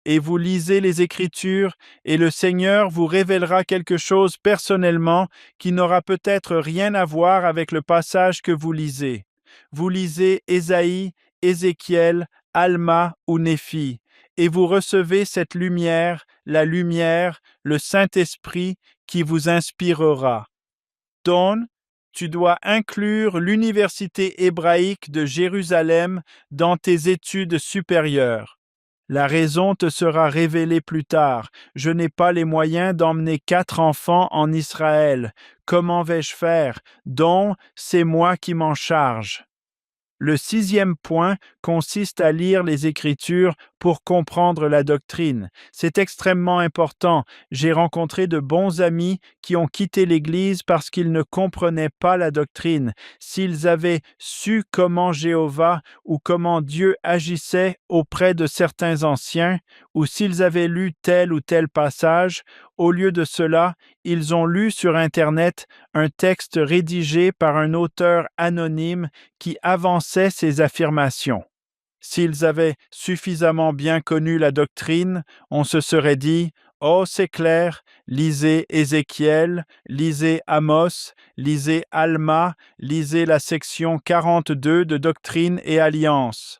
Speaker 2: Et vous lisez les Écritures, et le Seigneur vous révélera quelque chose personnellement qui n'aura peut-être rien à voir avec le passage que vous lisez. Vous lisez Ésaïe, Ézéchiel, Alma ou Néphi, et vous recevez cette lumière, la lumière, le Saint-Esprit qui vous inspirera. Don, tu dois inclure l'Université hébraïque de Jérusalem dans tes études supérieures. La raison te sera révélée plus tard. Je n'ai pas les moyens d'emmener 4 enfants en Israël. Comment vais-je faire? Donc, c'est moi qui m'en charge. Le 6e point consiste à lire les Écritures pour comprendre la doctrine. C'est extrêmement important. J'ai rencontré de bons amis qui ont quitté l'Église parce qu'ils ne comprenaient pas la doctrine. S'ils avaient su comment Jéhovah ou comment Dieu agissait auprès de certains anciens, ou s'ils avaient lu tel ou tel passage, au lieu de cela, ils ont lu sur Internet un texte rédigé par un auteur anonyme qui avançait ces affirmations. S'ils avaient suffisamment bien connu la doctrine, on se serait dit « Oh, c'est clair, lisez Ézéchiel, lisez Amos, lisez Alma, lisez la section 42 de Doctrine et Alliance. »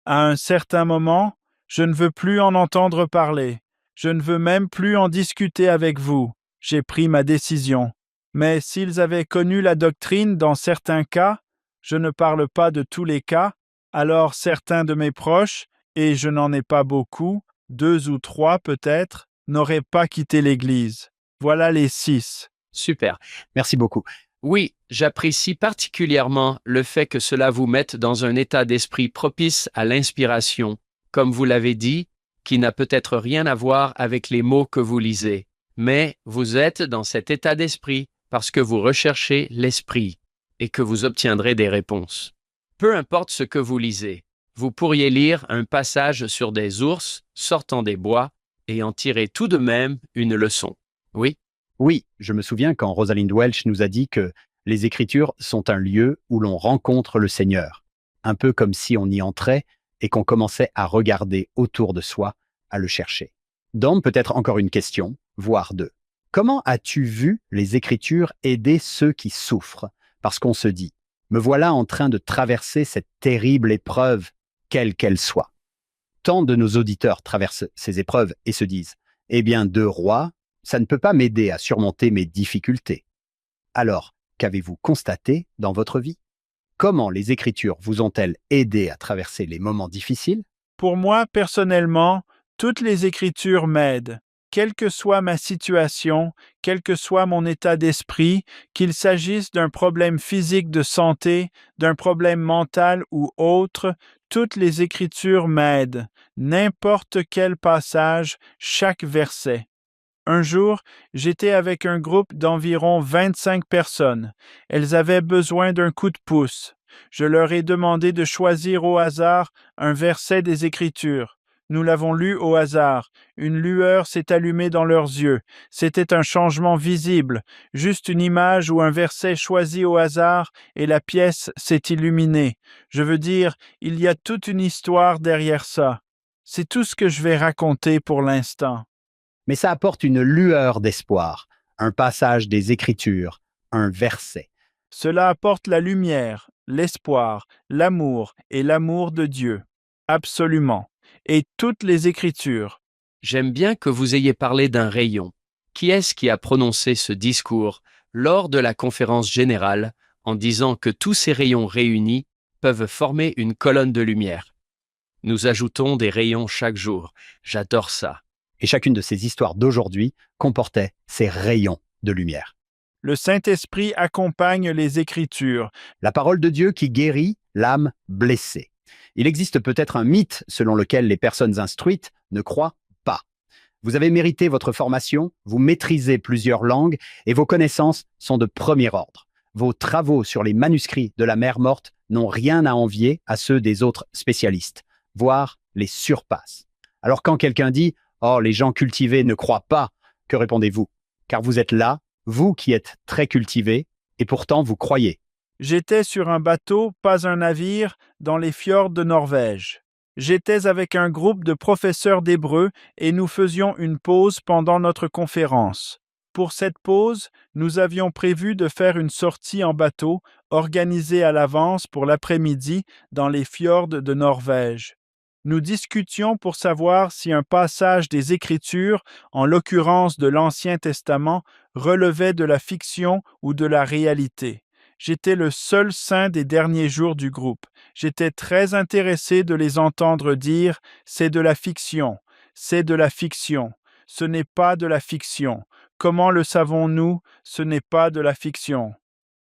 Speaker 2: À un certain moment, je ne veux plus en entendre parler. Je ne veux même plus en discuter avec vous. J'ai pris ma décision. Mais s'ils avaient connu la doctrine dans certains cas, je ne parle pas de tous les cas, alors certains de mes proches, et je n'en ai pas beaucoup, 2 ou 3 peut-être, n'auraient pas quitté l'Église. Voilà les 6.
Speaker 1: Super.
Speaker 3: Merci beaucoup.
Speaker 1: Oui, j'apprécie particulièrement le fait que cela vous mette dans un état d'esprit propice à l'inspiration, comme vous l'avez dit, qui n'a peut-être rien à voir avec les mots que vous lisez. Mais vous êtes dans cet état d'esprit parce que vous recherchez l'esprit et que vous obtiendrez des réponses. Peu importe ce que vous lisez, vous pourriez lire un passage sur des ours sortant des bois et en tirer tout de même une leçon. Oui?
Speaker 3: Oui, je me souviens quand Rosalind Welch nous a dit que les Écritures sont un lieu où l'on rencontre le Seigneur, un peu comme si on y entrait et qu'on commençait à regarder autour de soi, à le chercher. Dan, peut-être encore une question, voire 2. Comment as-tu vu les Écritures aider ceux qui souffrent? Parce qu'on se dit, me voilà en train de traverser cette terrible épreuve, quelle qu'elle soit. Tant de nos auditeurs traversent ces épreuves et se disent, eh bien, 2 Rois, ça ne peut pas m'aider à surmonter mes difficultés. Alors, qu'avez-vous constaté dans votre vie? Comment les Écritures vous ont-elles aidé à traverser les moments difficiles?
Speaker 2: Pour moi, personnellement, toutes les Écritures m'aident. Quelle que soit ma situation, quel que soit mon état d'esprit, qu'il s'agisse d'un problème physique de santé, d'un problème mental ou autre, toutes les Écritures m'aident, n'importe quel passage, chaque verset. Un jour, j'étais avec un groupe d'environ 25 personnes. Elles avaient besoin d'un coup de pouce. Je leur ai demandé de choisir au hasard un verset des Écritures. Nous l'avons lu au hasard. Une lueur s'est allumée dans leurs yeux. C'était un changement visible, juste une image ou un verset choisi au hasard et la pièce s'est illuminée. Je veux dire, il y a toute une histoire derrière ça. C'est tout ce que je vais raconter pour l'instant.
Speaker 3: Mais ça apporte une lueur d'espoir, un passage des Écritures, un verset.
Speaker 2: Cela apporte la lumière, l'espoir, l'amour et l'amour de Dieu. Absolument. Et toutes les Écritures.
Speaker 1: J'aime bien que vous ayez parlé d'un rayon. Qui est-ce qui a prononcé ce discours lors de la conférence générale en disant que tous ces rayons réunis peuvent former une colonne de lumière? Nous ajoutons des rayons chaque jour. J'adore ça.
Speaker 3: Et chacune de ces histoires d'aujourd'hui comportait ces rayons de lumière.
Speaker 2: Le Saint-Esprit accompagne les Écritures.
Speaker 3: La parole de Dieu qui guérit l'âme blessée. Il existe peut-être un mythe selon lequel les personnes instruites ne croient pas. Vous avez mérité votre formation, vous maîtrisez plusieurs langues et vos connaissances sont de premier ordre. Vos travaux sur les manuscrits de la mer morte n'ont rien à envier à ceux des autres spécialistes, voire les surpassent. Alors quand quelqu'un dit « Oh, les gens cultivés ne croient pas », que répondez-vous? Car vous êtes là, vous qui êtes très cultivés, et pourtant vous croyez.
Speaker 2: J'étais sur un bateau, pas un navire, dans les fjords de Norvège. J'étais avec un groupe de professeurs d'hébreu et nous faisions une pause pendant notre conférence. Pour cette pause, nous avions prévu de faire une sortie en bateau, organisée à l'avance pour l'après-midi dans les fjords de Norvège. Nous discutions pour savoir si un passage des Écritures, en l'occurrence de l'Ancien Testament, relevait de la fiction ou de la réalité. J'étais le seul saint des derniers jours du groupe. J'étais très intéressé de les entendre dire « c'est de la fiction, c'est de la fiction, ce n'est pas de la fiction. Comment le savons-nous? Ce n'est pas de la fiction. »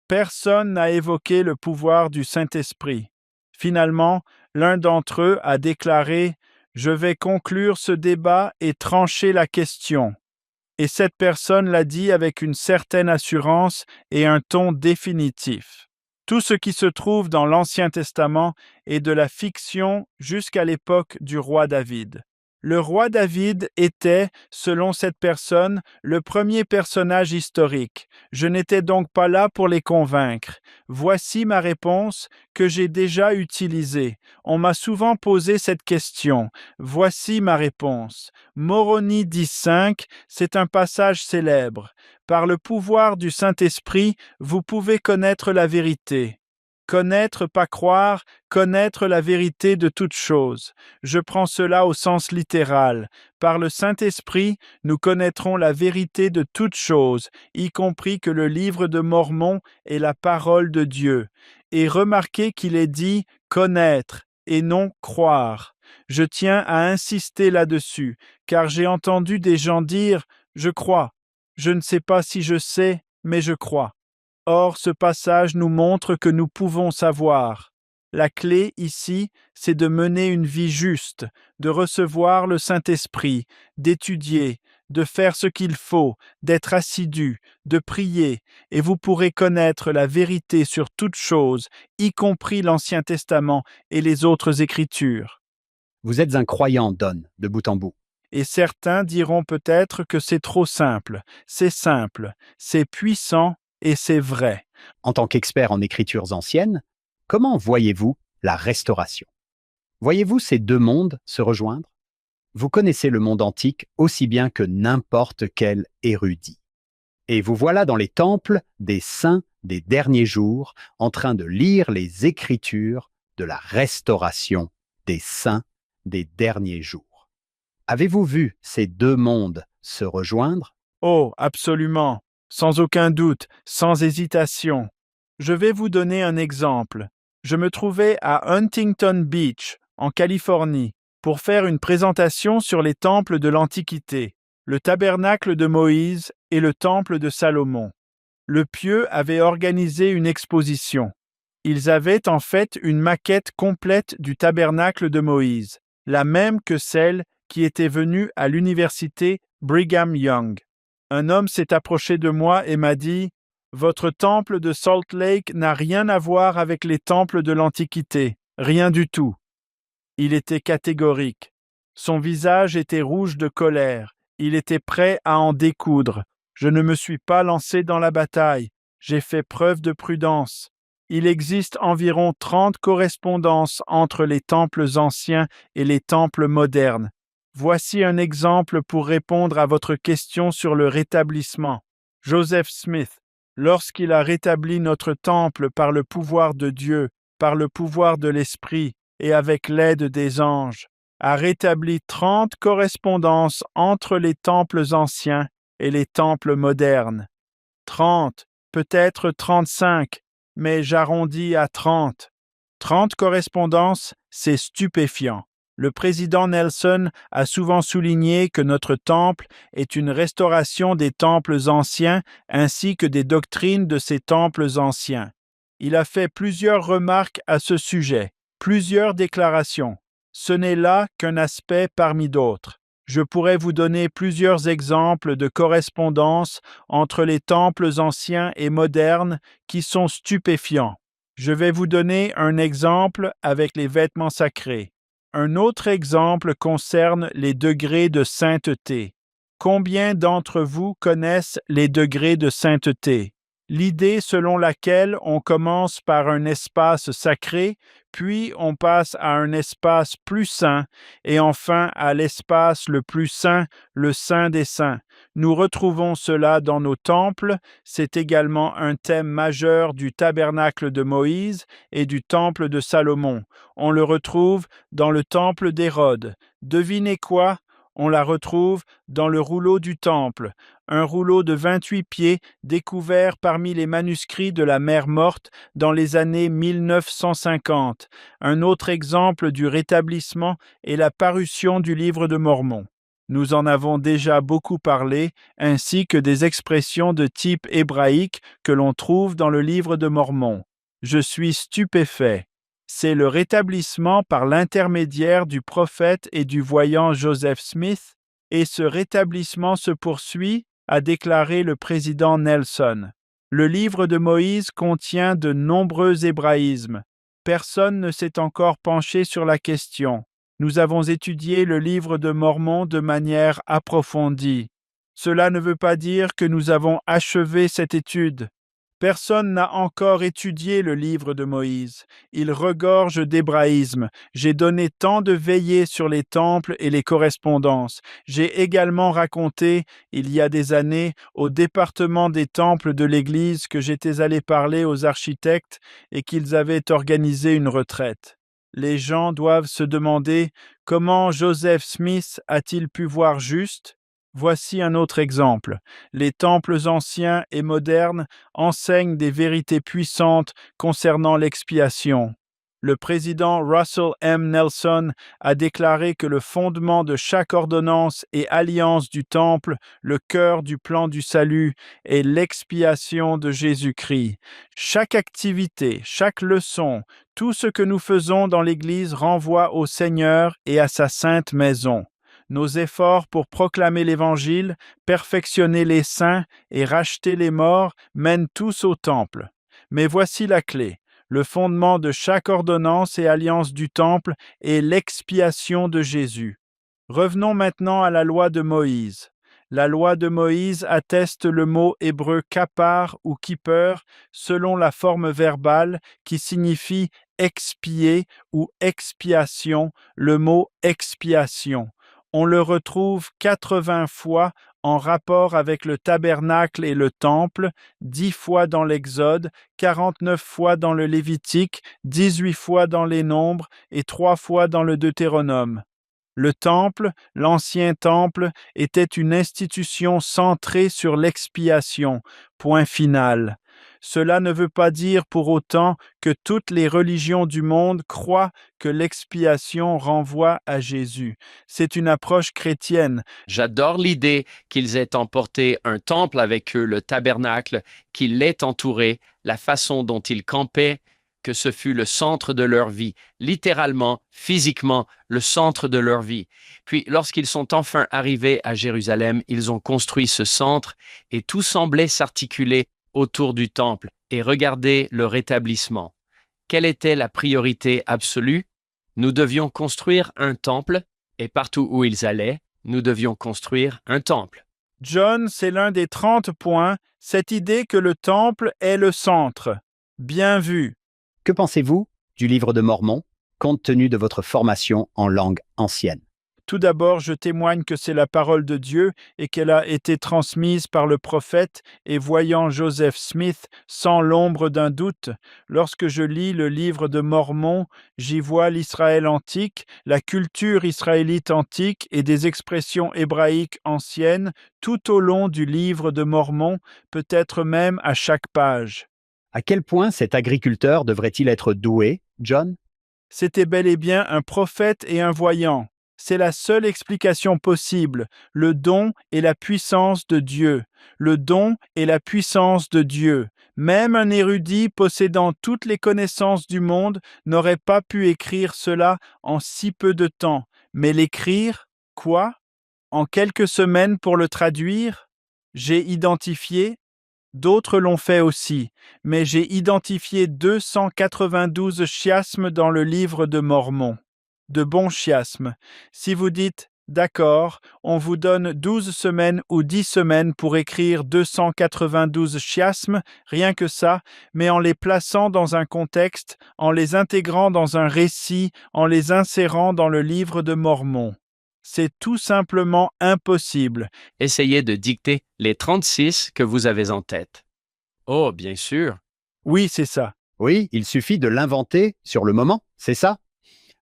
Speaker 2: Personne n'a évoqué le pouvoir du Saint-Esprit. Finalement, l'un d'entre eux a déclaré « Je vais conclure ce débat et trancher la question. » Et cette personne l'a dit avec une certaine assurance et un ton définitif. Tout ce qui se trouve dans l'Ancien Testament est de la fiction jusqu'à l'époque du roi David. Le roi David était, selon cette personne, le premier personnage historique. Je n'étais donc pas là pour les convaincre. Voici ma réponse que j'ai déjà utilisée. On m'a souvent posé cette question. Voici ma réponse. Moroni 10.5, c'est un passage célèbre. Par le pouvoir du Saint-Esprit, vous pouvez connaître la vérité. Connaître, pas croire, connaître la vérité de toutes choses. Je prends cela au sens littéral. Par le Saint-Esprit, nous connaîtrons la vérité de toutes choses, y compris que le livre de Mormon est la parole de Dieu. Et remarquez qu'il est dit « connaître » et non « croire ». Je tiens à insister là-dessus, car j'ai entendu des gens dire « je crois ». Je ne sais pas si je sais, mais je crois. Or, ce passage nous montre que nous pouvons savoir. La clé ici, c'est de mener une vie juste, de recevoir le Saint-Esprit, d'étudier, de faire ce qu'il faut, d'être assidu, de prier, et vous pourrez connaître la vérité sur toutes choses, y compris l'Ancien Testament et les autres Écritures.
Speaker 3: Vous êtes un croyant, Don, de bout en bout.
Speaker 2: Et certains diront peut-être que c'est trop simple, c'est puissant, et c'est vrai.
Speaker 3: En tant qu'expert en écritures anciennes, comment voyez-vous la restauration? Voyez-vous ces deux mondes se rejoindre? Vous connaissez le monde antique aussi bien que n'importe quel érudit. Et vous voilà dans les temples des saints des derniers jours, en train de lire les écritures de la restauration des saints des derniers jours. Avez-vous vu ces deux mondes se rejoindre?
Speaker 2: Oh, absolument. Sans aucun doute, sans hésitation. Je vais vous donner un exemple. Je me trouvais à Huntington Beach, en Californie, pour faire une présentation sur les temples de l'Antiquité. le tabernacle de Moïse et le temple de Salomon. Le pieux avait organisé une exposition. Ils avaient en fait une maquette complète du tabernacle de Moïse, la même que celle qui était venue à l'université Brigham Young. Un homme s'est approché de moi et m'a dit « Votre temple de Salt Lake n'a rien à voir avec les temples de l'Antiquité, rien du tout. » Il était catégorique. Son visage était rouge de colère. Il était prêt à en découdre. Je ne me suis pas lancé dans la bataille. J'ai fait preuve de prudence. Il existe environ 30 correspondances entre les temples anciens et les temples modernes. Voici un exemple pour répondre à votre question sur le rétablissement. Joseph Smith, lorsqu'il a rétabli notre temple par le pouvoir de Dieu, par le pouvoir de l'Esprit et avec l'aide des anges, a rétabli 30 correspondances entre les temples anciens et les temples modernes. 30, peut-être 35, mais j'arrondis à 30. 30 correspondances, c'est stupéfiant. Le président Nelson a souvent souligné que notre temple est une restauration des temples anciens ainsi que des doctrines de ces temples anciens. Il a fait plusieurs remarques à ce sujet, plusieurs déclarations. Ce n'est là qu'un aspect parmi d'autres. Je pourrais vous donner plusieurs exemples de correspondances entre les temples anciens et modernes qui sont stupéfiants. Je vais vous donner un exemple avec les vêtements sacrés. Un autre exemple concerne les degrés de sainteté. Combien d'entre vous connaissent les degrés de sainteté? L'idée selon laquelle on commence par un espace sacré, puis on passe à un espace plus saint, et enfin à l'espace le plus saint, le Saint des Saints. Nous retrouvons cela dans nos temples. C'est également un thème majeur du tabernacle de Moïse et du temple de Salomon. On le retrouve dans le temple d'Hérode. Devinez quoi? On la retrouve dans le rouleau du temple, un rouleau de 28 pieds découvert parmi les manuscrits de la Mer Morte dans les années 1950. Un autre exemple du rétablissement est la parution du Livre de Mormon. Nous en avons déjà beaucoup parlé, ainsi que des expressions de type hébraïque que l'on trouve dans le Livre de Mormon. Je suis stupéfait. C'est le rétablissement par l'intermédiaire du prophète et du voyant Joseph Smith, et ce rétablissement se poursuit, a déclaré le président Nelson. Le livre de Moïse contient de nombreux hébraïsmes. Personne ne s'est encore penché sur la question. Nous avons étudié le livre de Mormon de manière approfondie. Cela ne veut pas dire que nous avons achevé cette étude. Personne n'a encore étudié le livre de Moïse. Il regorge d'hébraïsmes. J'ai donné tant de veillées sur les temples et les correspondances. J'ai également raconté, il y a des années, au département des temples de l'Église que j'étais allé parler aux architectes et qu'ils avaient organisé une retraite. Les gens doivent se demander comment Joseph Smith a-t-il pu voir juste? Voici un autre exemple. Les temples anciens et modernes enseignent des vérités puissantes concernant l'expiation. Le président Russell M. Nelson a déclaré que le fondement de chaque ordonnance et alliance du temple, le cœur du plan du salut, est l'expiation de Jésus-Christ. Chaque activité, chaque leçon, tout ce que nous faisons dans l'Église renvoie au Seigneur et à sa sainte maison. Nos efforts pour proclamer l'Évangile, perfectionner les saints et racheter les morts mènent tous au temple. Mais voici la clé. Le fondement de chaque ordonnance et alliance du temple est l'expiation de Jésus. Revenons maintenant à la loi de Moïse. La loi de Moïse atteste le mot hébreu kapar ou kipper selon la forme verbale qui signifie expier ou expiation, le mot expiation. On le retrouve 80 fois en rapport avec le tabernacle et le temple, 10 fois dans l'Exode, 49 fois dans le Lévitique, 18 fois dans les Nombres et 3 fois dans le Deutéronome. Le temple, l'ancien temple, était une institution centrée sur l'expiation. Point final. Cela ne veut pas dire pour autant que toutes les religions du monde croient que l'expiation renvoie à Jésus. C'est une approche chrétienne.
Speaker 1: J'adore l'idée qu'ils aient emporté un temple avec eux, le tabernacle, qui l'ait entouré, la façon dont ils campaient, que ce fut le centre de leur vie, littéralement, physiquement, le centre de leur vie. Puis, lorsqu'ils sont enfin arrivés à Jérusalem, ils ont construit ce centre et tout semblait s'articuler autour du temple. Et regardez le rétablissement. Quelle était la priorité absolue? Nous devions construire un temple, et partout où ils allaient, nous devions construire un temple.
Speaker 2: John, c'est l'un des 30 points, cette idée que le temple est le centre. Bien vu.
Speaker 3: Que pensez-vous du livre de Mormon, compte tenu de votre formation en langue ancienne?
Speaker 2: Tout d'abord, je témoigne que c'est la parole de Dieu et qu'elle a été transmise par le prophète, et voyant Joseph Smith sans l'ombre d'un doute, lorsque je lis le livre de Mormon, j'y vois l'Israël antique, la culture israélite antique et des expressions hébraïques anciennes tout au long du livre de Mormon, peut-être même à chaque page.
Speaker 3: À quel point cet agriculteur devrait-il être doué, John?
Speaker 2: C'était bel et bien un prophète et un voyant. C'est la seule explication possible, le don et la puissance de Dieu. Le don et la puissance de Dieu. Même un érudit possédant toutes les connaissances du monde n'aurait pas pu écrire cela en si peu de temps. Mais l'écrire, quoi? En quelques semaines pour le traduire? J'ai identifié, d'autres l'ont fait aussi, mais j'ai identifié 292 chiasmes dans le livre de Mormon. De bons chiasmes. Si vous dites « D'accord, on vous donne 12 semaines ou 10 semaines pour écrire 292 chiasmes, rien que ça, mais en les plaçant dans un contexte, en les intégrant dans un récit, en les insérant dans le livre de Mormon. C'est tout simplement impossible. »
Speaker 1: Essayez de dicter les 36 que vous avez en tête. Oh, bien sûr.
Speaker 2: Oui, c'est ça.
Speaker 3: Oui, il suffit de l'inventer sur le moment, c'est ça?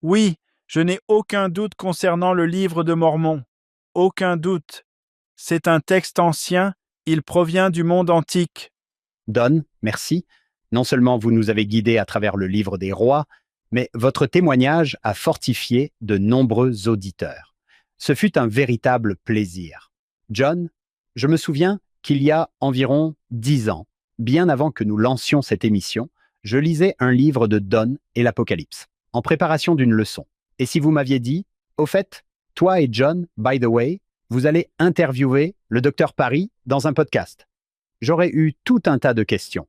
Speaker 2: Oui, je n'ai aucun doute concernant le livre de Mormon. Aucun doute. C'est un texte ancien, il provient du monde antique.
Speaker 3: Don, merci. Non seulement vous nous avez guidés à travers le livre des rois, mais votre témoignage a fortifié de nombreux auditeurs. Ce fut un véritable plaisir. John, je me souviens qu'il y a environ 10 ans, bien avant que nous lancions cette émission, je lisais un livre de Don et l'Apocalypse, en préparation d'une leçon. Et si vous m'aviez dit, au fait, toi et John, by the way, vous allez interviewer le docteur Parry dans un podcast, j'aurais eu tout un tas de questions.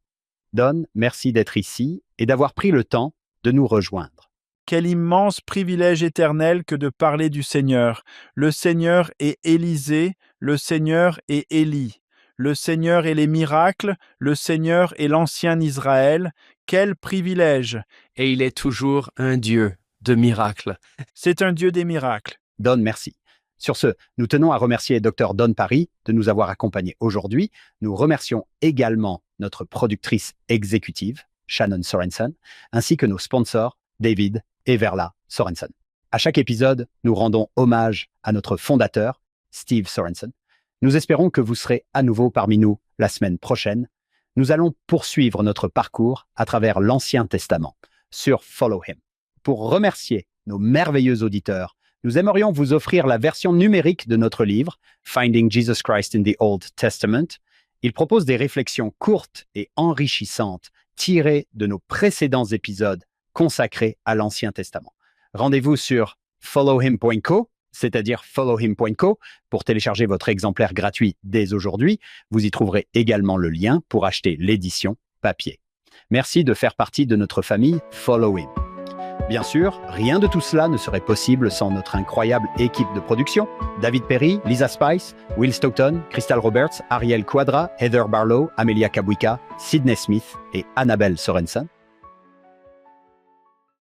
Speaker 3: Don, merci d'être ici et d'avoir pris le temps de nous rejoindre.
Speaker 2: Quel immense privilège éternel que de parler du Seigneur. Le Seigneur est Élisée, le Seigneur est Élie. Le Seigneur est les miracles, le Seigneur est l'ancien Israël. Quel privilège!
Speaker 1: Et il est toujours un Dieu de miracles.
Speaker 2: C'est un Dieu des miracles.
Speaker 3: Don, merci. Sur ce, nous tenons à remercier Dr Don Parry de nous avoir accompagnés aujourd'hui. Nous remercions également notre productrice exécutive, Shannon Sorensen, ainsi que nos sponsors, David et Verla Sorensen. À chaque épisode, nous rendons hommage à notre fondateur, Steve Sorensen. Nous espérons que vous serez à nouveau parmi nous la semaine prochaine. Nous allons poursuivre notre parcours à travers l'Ancien Testament sur Follow Him. Pour remercier nos merveilleux auditeurs, nous aimerions vous offrir la version numérique de notre livre, Finding Jesus Christ in the Old Testament. Il propose des réflexions courtes et enrichissantes tirées de nos précédents épisodes consacrés à l'Ancien Testament. Rendez-vous sur followhim.co, c'est-à-dire followhim.co, pour télécharger votre exemplaire gratuit dès aujourd'hui. Vous y trouverez également le lien pour acheter l'édition papier. Merci de faire partie de notre famille Follow Him. Bien sûr, rien de tout cela ne serait possible sans notre incroyable équipe de production. David Perry, Lisa Spice, Will Stockton, Crystal Roberts, Ariel Quadra, Heather Barlow, Amelia Kabuika, Sydney Smith et Annabelle Sorensen.